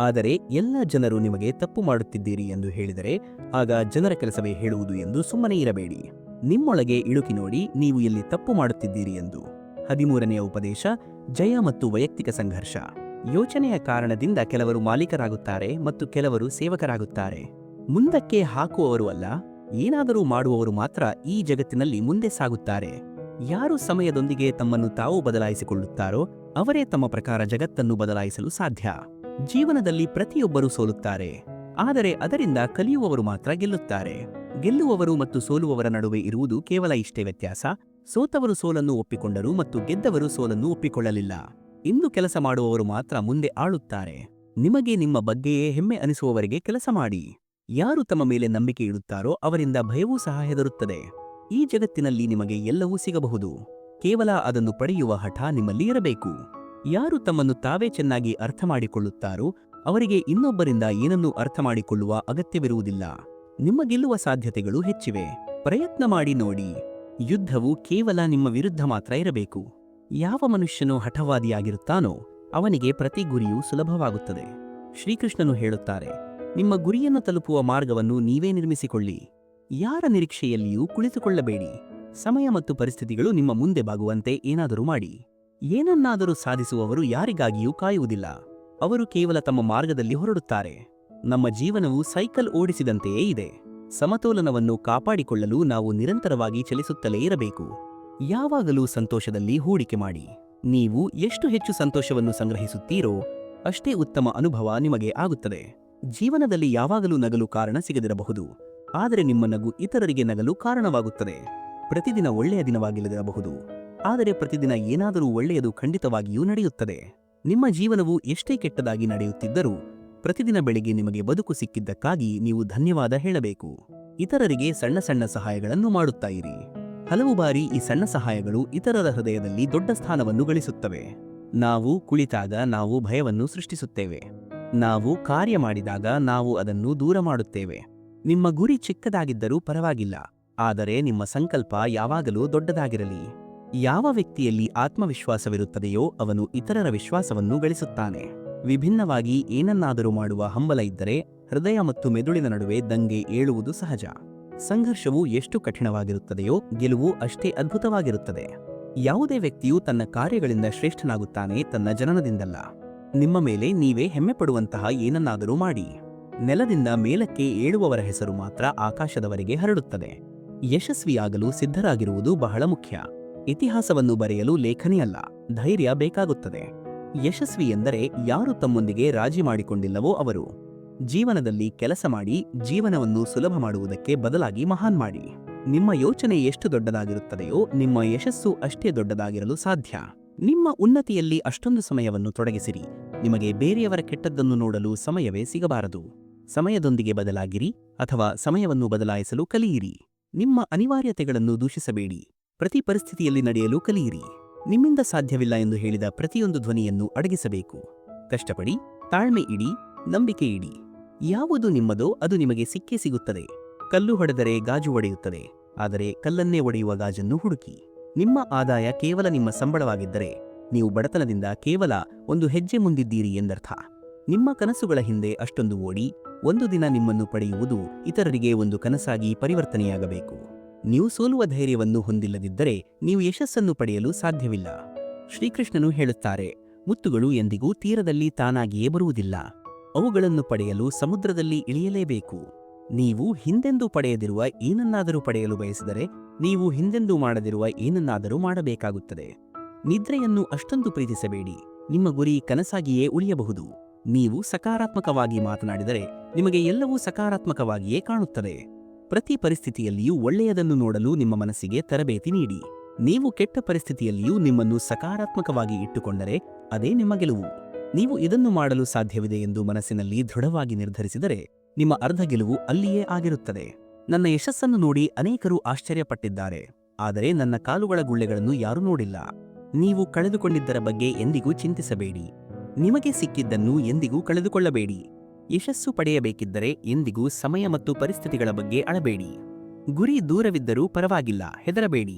[SPEAKER 1] ಆದರೆ ಎಲ್ಲ ಜನರು ನಿಮಗೆ ತಪ್ಪು ಮಾಡುತ್ತಿದ್ದೀರಿ ಎಂದು ಹೇಳಿದರೆ ಆಗ ಜನರ ಕೆಲಸವೇ ಹೇಳುವುದು ಎಂದು ಸುಮ್ಮನೆ ಇರಬೇಡಿ. ನಿಮ್ಮೊಳಗೆ ಇಳುಕಿ ನೋಡಿ ನೀವು ಎಲ್ಲಿ ತಪ್ಪು ಮಾಡುತ್ತಿದ್ದೀರಿ ಎಂದು. 13ನೆಯ ಉಪದೇಶ: ಜಯ ಮತ್ತು ವೈಯಕ್ತಿಕ ಸಂಘರ್ಷ. ಯೋಚನೆಯ ಕಾರಣದಿಂದ ಕೆಲವರು ಮಾಲೀಕರಾಗುತ್ತಾರೆ ಮತ್ತು ಕೆಲವರು ಸೇವಕರಾಗುತ್ತಾರೆ. ಮುಂದಕ್ಕೆ ಹಾಕುವವರು ಅಲ್ಲ, ಏನಾದರೂ ಮಾಡುವವರು ಮಾತ್ರ ಈ ಜಗತ್ತಿನಲ್ಲಿ ಮುಂದೆ ಸಾಗುತ್ತಾರೆ. ಯಾರು ಸಮಯದೊಂದಿಗೆ ತಮ್ಮನ್ನು ತಾವು ಬದಲಾಯಿಸಿಕೊಳ್ಳುತ್ತಾರೋ ಅವರೇ ತಮ್ಮ ಪ್ರಕಾರ ಜಗತ್ತನ್ನು ಬದಲಾಯಿಸಲು ಸಾಧ್ಯ. ಜೀವನದಲ್ಲಿ ಪ್ರತಿಯೊಬ್ಬರೂ ಸೋಲುತ್ತಾರೆ, ಆದರೆ ಅದರಿಂದ ಕಲಿಯುವವರು ಮಾತ್ರ ಗೆಲ್ಲುತ್ತಾರೆ. ಗೆಲ್ಲುವವರು ಮತ್ತು ಸೋಲುವವರ ನಡುವೆ ಇರುವುದು ಕೇವಲ ಇಷ್ಟೇ ವ್ಯತ್ಯಾಸ: ಸೋತವರು ಸೋಲನ್ನು ಒಪ್ಪಿಕೊಂಡರು ಮತ್ತು ಗೆದ್ದವರು ಸೋಲನ್ನು ಒಪ್ಪಿಕೊಳ್ಳಲಿಲ್ಲ. ಇಂದು ಕೆಲಸ ಮಾಡುವವರು ಮಾತ್ರ ಮುಂದೆ ಆಳುತ್ತಾರೆ. ನಿಮಗೆ ನಿಮ್ಮ ಬಗ್ಗೆಯೇ ಹೆಮ್ಮೆ ಅನಿಸುವವರೆಗೆ ಕೆಲಸ ಮಾಡಿ. ಯಾರು ತಮ್ಮ ಮೇಲೆ ನಂಬಿಕೆ ಇಡುತ್ತಾರೋ ಅವರಿಂದ ಭಯವೂ ಸಹ ಹೆದರುತ್ತದೆ. ಈ ಜಗತ್ತಿನಲ್ಲಿ ನಿಮಗೆ ಎಲ್ಲವೂ ಸಿಗಬಹುದು, ಕೇವಲ ಅದನ್ನು ಪಡೆಯುವ ಹಠ ನಿಮ್ಮಲ್ಲಿ ಇರಬೇಕು. ಯಾರು ತಮ್ಮನ್ನು ತಾವೇ ಚೆನ್ನಾಗಿ ಅರ್ಥ ಮಾಡಿಕೊಳ್ಳುತ್ತಾರೋ ಅವರಿಗೆ ಇನ್ನೊಬ್ಬರಿಂದ ಏನನ್ನೂ ಅರ್ಥ ಮಾಡಿಕೊಳ್ಳುವ ಅಗತ್ಯವಿರುವುದಿಲ್ಲ. ನಿಮ್ಮ ಗೆಲ್ಲುವ ಸಾಧ್ಯತೆಗಳು ಹೆಚ್ಚಿವೆ. ಪ್ರಯತ್ನ ಮಾಡಿ ನೋಡಿ. ಯುದ್ಧವು ಕೇವಲ ನಿಮ್ಮ ವಿರುದ್ಧ ಮಾತ್ರ ಇರಬೇಕು. ಯಾವ ಮನುಷ್ಯನು ಹಠವಾದಿಯಾಗಿರುತ್ತಾನೋ ಅವನಿಗೆ ಪ್ರತಿ ಗುರಿಯೂ ಸುಲಭವಾಗುತ್ತದೆ. ಶ್ರೀಕೃಷ್ಣನು ಹೇಳುತ್ತಾರೆ, ನಿಮ್ಮ ಗುರಿಯನ್ನು ತಲುಪುವ ಮಾರ್ಗವನ್ನು ನೀವೇ ನಿರ್ಮಿಸಿಕೊಳ್ಳಿ. ಯಾರ ನಿರೀಕ್ಷೆಯಲ್ಲಿಯೂ ಕುಳಿತುಕೊಳ್ಳಬೇಡಿ. ಸಮಯ ಮತ್ತು ಪರಿಸ್ಥಿತಿಗಳು ನಿಮ್ಮ ಮುಂದೆ ಬಾಗುವಂತೆ ಏನಾದರೂ ಮಾಡಿ. ಏನನ್ನಾದರೂ ಸಾಧಿಸುವವರು ಯಾರಿಗಾಗಿಯೂ ಕಾಯುವುದಿಲ್ಲ, ಅವರು ಕೇವಲ ತಮ್ಮ ಮಾರ್ಗದಲ್ಲಿ ಹೊರಡುತ್ತಾರೆ. ನಮ್ಮ ಜೀವನವು ಸೈಕಲ್ ಓಡಿಸಿದಂತೆಯೇ ಇದೆ. ಸಮತೋಲನವನ್ನು ಕಾಪಾಡಿಕೊಳ್ಳಲು ನಾವು ನಿರಂತರವಾಗಿ ಚಲಿಸುತ್ತಲೇ ಇರಬೇಕು. ಯಾವಾಗಲೂ ಸಂತೋಷದಲ್ಲಿ ಹೂಡಿಕೆ ಮಾಡಿ. ನೀವು ಎಷ್ಟು ಹೆಚ್ಚು ಸಂತೋಷವನ್ನು ಸಂಗ್ರಹಿಸುತ್ತೀರೋ ಅಷ್ಟೇ ಉತ್ತಮ ಅನುಭವ ನಿಮಗೆ ಆಗುತ್ತದೆ. ಜೀವನದಲ್ಲಿ ಯಾವಾಗಲೂ ನಗಲು ಕಾರಣ ಸಿಗದಿರಬಹುದು, ಆದರೆ ನಿಮ್ಮ ನಗು ಇತರರಿಗೆ ನಗಲು ಕಾರಣವಾಗುತ್ತದೆ. ಪ್ರತಿದಿನ ಒಳ್ಳೆಯ ದಿನವಾಗಿಲ್ಲದಿರಬಹುದು, ಆದರೆ ಪ್ರತಿದಿನ ಏನಾದರೂ ಒಳ್ಳೆಯದು ಖಂಡಿತವಾಗಿಯೂ ನಡೆಯುತ್ತದೆ. ನಿಮ್ಮ ಜೀವನವು ಎಷ್ಟೇ ಕೆಟ್ಟದಾಗಿ ನಡೆಯುತ್ತಿದ್ದರೂ ಪ್ರತಿದಿನ ಬೆಳಿಗ್ಗೆ ನಿಮಗೆ ಬದುಕು ಸಿಕ್ಕಿದ್ದಕ್ಕಾಗಿ ನೀವು ಧನ್ಯವಾದ ಹೇಳಬೇಕು. ಇತರರಿಗೆ ಸಣ್ಣ ಸಣ್ಣ ಸಹಾಯಗಳನ್ನು ಮಾಡುತ್ತಾ ಇರಿ. ಹಲವು ಬಾರಿ ಈ ಸಣ್ಣ ಸಹಾಯಗಳು ಇತರರ ಹೃದಯದಲ್ಲಿ ದೊಡ್ಡ ಸ್ಥಾನವನ್ನು ಗಳಿಸುತ್ತವೆ. ನಾವು ಕುಳಿತಾಗ ನಾವು ಭಯವನ್ನು ಸೃಷ್ಟಿಸುತ್ತೇವೆ. ನಾವು ಕಾರ್ಯ ಮಾಡಿದಾಗ ನಾವು ಅದನ್ನು ದೂರ ಮಾಡುತ್ತೇವೆ. ನಿಮ್ಮ ಗುರಿ ಚಿಕ್ಕದಾಗಿದ್ದರೂ ಪರವಾಗಿಲ್ಲ, ಆದರೆ ನಿಮ್ಮ ಸಂಕಲ್ಪ ಯಾವಾಗಲೂ ದೊಡ್ಡದಾಗಿರಲಿ. ಯಾವ ವ್ಯಕ್ತಿಯಲ್ಲಿ ಆತ್ಮವಿಶ್ವಾಸವಿರುತ್ತದೆಯೋ ಅವನು ಇತರರ ವಿಶ್ವಾಸವನ್ನು ಗಳಿಸುತ್ತಾನೆ. ವಿಭಿನ್ನವಾಗಿ ಏನನ್ನಾದರೂ ಮಾಡುವ ಹಂಬಲ ಇದ್ದರೆ ಹೃದಯ ಮತ್ತು ಮೆದುಳಿನ ನಡುವೆ ದಂಗೆ ಏಳುವುದು ಸಹಜ. ಸಂಘರ್ಷವು ಎಷ್ಟು ಕಠಿಣವಾಗಿರುತ್ತದೆಯೋ ಗೆಲುವು ಅಷ್ಟೇ ಅದ್ಭುತವಾಗಿರುತ್ತದೆ. ಯಾವುದೇ ವ್ಯಕ್ತಿಯು ತನ್ನ ಕಾರ್ಯಗಳಿಂದ ಶ್ರೇಷ್ಠನಾಗುತ್ತಾನೆ, ತನ್ನ ಜನನದಿಂದಲ್ಲ. ನಿಮ್ಮ ಮೇಲೆ ನೀವೇ ಹೆಮ್ಮೆಪಡುವಂತಹ ಏನನ್ನಾದರೂ ಮಾಡಿ. ನೆಲದಿಂದ ಮೇಲಕ್ಕೆ ಏಳುವವರ ಹೆಸರು ಮಾತ್ರ ಆಕಾಶದವರೆಗೆ ಹರಡುತ್ತದೆ. ಯಶಸ್ವಿಯಾಗಲು ಸಿದ್ಧರಾಗಿರುವುದು ಬಹಳ ಮುಖ್ಯ. ಇತಿಹಾಸವನ್ನು ಬರೆಯಲು ಲೇಖನಿಯಲ್ಲ, ಧೈರ್ಯ ಬೇಕಾಗುತ್ತದೆ. ಯಶಸ್ವಿ ಎಂದರೆ ಯಾರು ತಮ್ಮೊಂದಿಗೆ ರಾಜಿ ಮಾಡಿಕೊಂಡಿಲ್ಲವೋ ಅವರು. ಜೀವನದಲ್ಲಿ ಕೆಲಸ ಮಾಡಿ ಜೀವನವನ್ನು ಸುಲಭ ಮಾಡುವುದಕ್ಕೆ ಬದಲಾಗಿ ಮಹಾನ್ ಮಾಡಿ. ನಿಮ್ಮ ಯೋಚನೆ ಎಷ್ಟು ದೊಡ್ಡದಾಗಿರುತ್ತದೆಯೋ ನಿಮ್ಮ ಯಶಸ್ಸು ಅಷ್ಟೇ ದೊಡ್ಡದಾಗಿರಲು ಸಾಧ್ಯ. ನಿಮ್ಮ ಉನ್ನತಿಯಲ್ಲಿ ಅಷ್ಟೊಂದು ಸಮಯವನ್ನು ತೊಡಗಿಸಿರಿ. ನಿಮಗೆ ಬೇರೆಯವರ ಕೆಟ್ಟದ್ದನ್ನು ನೋಡಲು ಸಮಯವೇ ಸಿಗಬಾರದು. ಸಮಯದೊಂದಿಗೆ ಬದಲಾಗಿರಿ ಅಥವಾ ಸಮಯವನ್ನು ಬದಲಾಯಿಸಲು ಕಲಿಯಿರಿ. ನಿಮ್ಮ ಅನಿವಾರ್ಯತೆಗಳನ್ನು ದೂಷಿಸಬೇಡಿ. ಪ್ರತಿ ಪರಿಸ್ಥಿತಿಯಲ್ಲಿ ನಡೆಯಲು ಕಲಿಯಿರಿ. ನಿಮ್ಮಿಂದ ಸಾಧ್ಯವಿಲ್ಲ ಎಂದು ಹೇಳಿದ ಪ್ರತಿಯೊಂದು ಧ್ವನಿಯನ್ನು ಅಡಗಿಸಬೇಕು. ಕಷ್ಟಪಡಿ, ತಾಳ್ಮೆ ಇಡಿ, ನಂಬಿಕೆ ಇಡಿ. ಯಾವುದು ನಿಮ್ಮದೋ ಅದು ನಿಮಗೆ ಸಿಕ್ಕೇ ಸಿಗುತ್ತದೆ. ಕಲ್ಲು ಹೊಡೆದರೆ ಗಾಜು ಒಡೆಯುತ್ತದೆ, ಆದರೆ ಕಲ್ಲನ್ನೇ ಒಡೆಯುವ ಗಾಜನ್ನು ಹುಡುಕಿ. ನಿಮ್ಮ ಆದಾಯ ಕೇವಲ ನಿಮ್ಮ ಸಂಬಳವಾಗಿದ್ದರೆ ನೀವು ಬಡತನದಿಂದ ಕೇವಲ ಒಂದು ಹೆಜ್ಜೆ ಮುಂದಿದ್ದೀರಿ ಎಂದರ್ಥ. ನಿಮ್ಮ ಕನಸುಗಳ ಹಿಂದೆ ಅಷ್ಟೊಂದು ಓಡಿ ಒಂದು ದಿನ ನಿಮ್ಮನ್ನು ಪಡೆಯುವುದು ಇತರರಿಗೆ ಒಂದು ಕನಸಾಗಿ ಪರಿವರ್ತನೆಯಾಗಬೇಕು. ನೀವು ಸೋಲುವ ಧೈರ್ಯವನ್ನು ಹೊಂದಿಲ್ಲದಿದ್ದರೆ ನೀವು ಯಶಸ್ಸನ್ನು ಪಡೆಯಲು ಸಾಧ್ಯವಿಲ್ಲ. ಶ್ರೀಕೃಷ್ಣನು ಹೇಳುತ್ತಾರೆ, ಮುತ್ತುಗಳು ಎಂದಿಗೂ ತೀರದಲ್ಲಿ ತಾನಾಗಿಯೇ ಬರುವುದಿಲ್ಲ. ಅವುಗಳನ್ನು ಪಡೆಯಲು ಸಮುದ್ರದಲ್ಲಿ ಇಳಿಯಲೇಬೇಕು. ನೀವು ಹಿಂದೆಂದೂ ಪಡೆಯದಿರುವ ಏನನ್ನಾದರೂ ಪಡೆಯಲು ಬಯಸಿದರೆ ನೀವು ಹಿಂದೆಂದೂ ಮಾಡದಿರುವ ಏನನ್ನಾದರೂ ಮಾಡಬೇಕಾಗುತ್ತದೆ. ನಿದ್ರೆಯನ್ನು ಅಷ್ಟೊಂದು ಪ್ರೀತಿಸಬೇಡಿ. ನಿಮ್ಮ ಗುರಿ ಕನಸಾಗಿಯೇ ಉಳಿಯಬಹುದು. ನೀವು ಸಕಾರಾತ್ಮಕವಾಗಿ ಮಾತನಾಡಿದರೆ ನಿಮಗೆ ಎಲ್ಲವೂ ಸಕಾರಾತ್ಮಕವಾಗಿಯೇ ಕಾಣುತ್ತದೆ. ಪ್ರತಿ ಪರಿಸ್ಥಿತಿಯಲ್ಲಿಯೂ ಒಳ್ಳೆಯದನ್ನು ನೋಡಲು ನಿಮ್ಮ ಮನಸ್ಸಿಗೆ ತರಬೇತಿ ನೀಡಿ. ನೀವು ಕೆಟ್ಟ ಪರಿಸ್ಥಿತಿಯಲ್ಲಿಯೂ ನಿಮ್ಮನ್ನು ಸಕಾರಾತ್ಮಕವಾಗಿ ಇಟ್ಟುಕೊಂಡರೆ ಅದೇ ನಿಮ್ಮ ಗೆಲುವು. ನೀವು ಇದನ್ನು ಮಾಡಲು ಸಾಧ್ಯವಿದೆ ಎಂದು ಮನಸ್ಸಿನಲ್ಲಿ ದೃಢವಾಗಿ ನಿರ್ಧರಿಸಿದರೆ ನಿಮ್ಮ ಅರ್ಧ ಗೆಲುವು ಅಲ್ಲಿಯೇ ಆಗಿರುತ್ತದೆ. ನನ್ನ ಯಶಸ್ಸನ್ನು ನೋಡಿ ಅನೇಕರು ಆಶ್ಚರ್ಯಪಟ್ಟಿದ್ದಾರೆ, ಆದರೆ ನನ್ನ ಕಾಲುಗಳ ಗುಳ್ಳೆಗಳನ್ನು ಯಾರೂ ನೋಡಿಲ್ಲ. ನೀವು ಕಳೆದುಕೊಂಡಿದ್ದರ ಬಗ್ಗೆ ಎಂದಿಗೂ ಚಿಂತಿಸಬೇಡಿ. ನಿಮಗೆ ಸಿಕ್ಕಿದ್ದನ್ನು ಎಂದಿಗೂ ಕಳೆದುಕೊಳ್ಳಬೇಡಿ. ಯಶಸ್ಸು ಪಡೆಯಬೇಕಿದ್ದರೆ ಎಂದಿಗೂ ಸಮಯ ಮತ್ತು ಪರಿಸ್ಥಿತಿಗಳ ಬಗ್ಗೆ ಅಳಬೇಡಿ. ಗುರಿ ದೂರವಿದ್ದರೂ ಪರವಾಗಿಲ್ಲ, ಹೆದರಬೇಡಿ.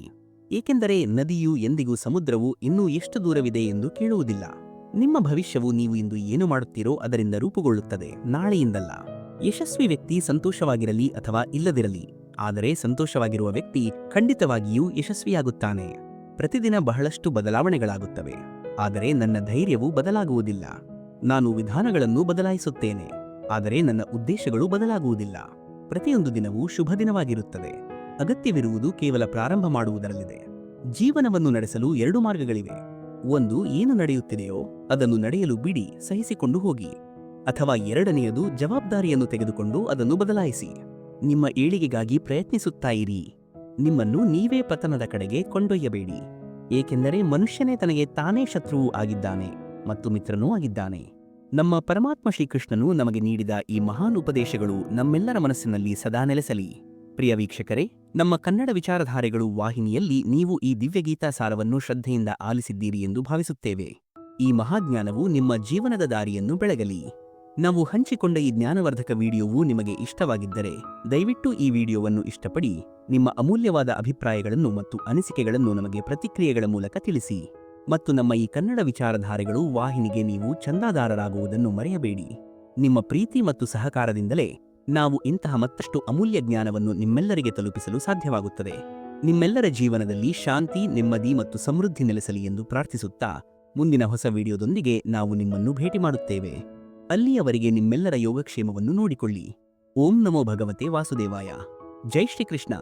[SPEAKER 1] ಏಕೆಂದರೆ ನದಿಯು ಎಂದಿಗೂ ಸಮುದ್ರವು ಇನ್ನೂ ಎಷ್ಟು ದೂರವಿದೆ ಎಂದು ಕೇಳುವುದಿಲ್ಲ. ನಿಮ್ಮ ಭವಿಷ್ಯವು ನೀವು ಇಂದು ಏನು ಮಾಡುತ್ತೀರೋ ಅದರಿಂದ ರೂಪುಗೊಳ್ಳುತ್ತದೆ, ನಾಳೆಯಿಂದಲ್ಲ. ಯಶಸ್ವಿ ವ್ಯಕ್ತಿ ಸಂತೋಷವಾಗಿರಲಿ ಅಥವಾ ಇಲ್ಲದಿರಲಿ, ಆದರೆ ಸಂತೋಷವಾಗಿರುವ ವ್ಯಕ್ತಿ ಖಂಡಿತವಾಗಿಯೂ ಯಶಸ್ವಿಯಾಗುತ್ತಾನೆ. ಪ್ರತಿದಿನ ಬಹಳಷ್ಟು ಬದಲಾವಣೆಗಳಾಗುತ್ತವೆ, ಆದರೆ ನನ್ನ ಧೈರ್ಯವು ಬದಲಾಗುವುದಿಲ್ಲ. ನಾನು ವಿಧಾನಗಳನ್ನು ಬದಲಾಯಿಸುತ್ತೇನೆ, ಆದರೆ ನನ್ನ ಉದ್ದೇಶಗಳು ಬದಲಾಗುವುದಿಲ್ಲ. ಪ್ರತಿಯೊಂದು ದಿನವೂ ಶುಭ ದಿನವಾಗಿರುತ್ತದೆ. ಅಗತ್ಯವಿರುವುದು ಕೇವಲ ಪ್ರಾರಂಭ ಮಾಡುವುದರಲ್ಲಿದೆ. ಜೀವನವನ್ನು ನಡೆಸಲು 2 ಮಾರ್ಗಗಳಿವೆ. ಒಂದು, ಏನು ನಡೆಯುತ್ತಿದೆಯೋ ಅದನ್ನು ನಡೆಯಲು ಬಿಡಿ, ಸಹಿಸಿಕೊಂಡು ಹೋಗಿ. ಅಥವಾ ಎರಡನೆಯದು, ಜವಾಬ್ದಾರಿಯನ್ನು ತೆಗೆದುಕೊಂಡು ಅದನ್ನು ಬದಲಾಯಿಸಿ. ನಿಮ್ಮ ಏಳಿಗೆಗಾಗಿ ಪ್ರಯತ್ನಿಸುತ್ತಾ ಇರಿ. ನಿಮ್ಮನ್ನು ನೀವೇ ಪತನದ ಕಡೆಗೆ ಕೊಂಡೊಯ್ಯಬೇಡಿ. ಏಕೆಂದರೆ ಮನುಷ್ಯನೇ ತನಗೆ ತಾನೇ ಶತ್ರುವೂ ಆಗಿದ್ದಾನೆ ಮತ್ತು ಮಿತ್ರನೂ ಆಗಿದ್ದಾನೆ. ನಮ್ಮ ಪರಮಾತ್ಮ ಶ್ರೀಕೃಷ್ಣನು ನಮಗೆ ನೀಡಿದ ಈ ಮಹಾನ್ ಉಪದೇಶಗಳು ನಮ್ಮೆಲ್ಲರ ಮನಸ್ಸಿನಲ್ಲಿ ಸದಾ ನೆಲೆಸಲಿ. ಪ್ರಿಯ ವೀಕ್ಷಕರೇ, ನಮ್ಮ ಕನ್ನಡ ವಿಚಾರಧಾರೆಗಳು ವಾಹಿನಿಯಲ್ಲಿ ನೀವು ಈ ದಿವ್ಯಗೀತಾ ಸಾರವನ್ನು ಶ್ರದ್ಧೆಯಿಂದ ಆಲಿಸಿದ್ದೀರಿ ಎಂದು ಭಾವಿಸುತ್ತೇವೆ. ಈ ಮಹಾಜ್ಞಾನವು ನಿಮ್ಮ ಜೀವನದ ದಾರಿಯನ್ನು ಬೆಳಗಲಿ. ನಾವು ಹಂಚಿಕೊಂಡ ಈ ಜ್ಞಾನವರ್ಧಕ ವಿಡಿಯೋವು ನಿಮಗೆ ಇಷ್ಟವಾಗಿದ್ದರೆ ದಯವಿಟ್ಟು ಈ ವಿಡಿಯೋವನ್ನು ಇಷ್ಟಪಡಿ ನಿಮ್ಮ ಅಮೂಲ್ಯವಾದ ಅಭಿಪ್ರಾಯಗಳನ್ನು ಮತ್ತು ಅನಿಸಿಕೆಗಳನ್ನು ನಮಗೆ ಪ್ರತಿಕ್ರಿಯೆಗಳ ಮೂಲಕ ತಿಳಿಸಿ. ಮತ್ತು ನಮ್ಮ ಈ ಕನ್ನಡ ವಿಚಾರಧಾರೆಗಳು ವಾಹಿನಿಗೆ ನೀವು ಚಂದಾದಾರರಾಗುವುದನ್ನು ಮರೆಯಬೇಡಿ. ನಿಮ್ಮ ಪ್ರೀತಿ ಮತ್ತು ಸಹಕಾರದಿಂದಲೇ ನಾವು ಇಂತಹ ಮತ್ತಷ್ಟು ಅಮೂಲ್ಯ ಜ್ಞಾನವನ್ನು ನಿಮ್ಮೆಲ್ಲರಿಗೆ ತಲುಪಿಸಲು ಸಾಧ್ಯವಾಗುತ್ತದೆ. ನಿಮ್ಮೆಲ್ಲರ ಜೀವನದಲ್ಲಿ ಶಾಂತಿ, ನೆಮ್ಮದಿ ಮತ್ತು ಸಮೃದ್ಧಿ ನೆಲೆಸಲಿ ಎಂದು ಪ್ರಾರ್ಥಿಸುತ್ತಾ ಮುಂದಿನ ಹೊಸ ವಿಡಿಯೋದೊಂದಿಗೆ ನಾವು ನಿಮ್ಮನ್ನು ಭೇಟಿ ಮಾಡುತ್ತೇವೆ. ಅಲ್ಲಿಯವರೆಗೆ ನಿಮ್ಮೆಲ್ಲರ ಯೋಗಕ್ಷೇಮವನ್ನು ನೋಡಿಕೊಳ್ಳಿ. ಓಂ ನಮೋ ಭಗವತೆ ವಾಸುದೇವಾಯ. ಜೈ ಶ್ರೀಕೃಷ್ಣ.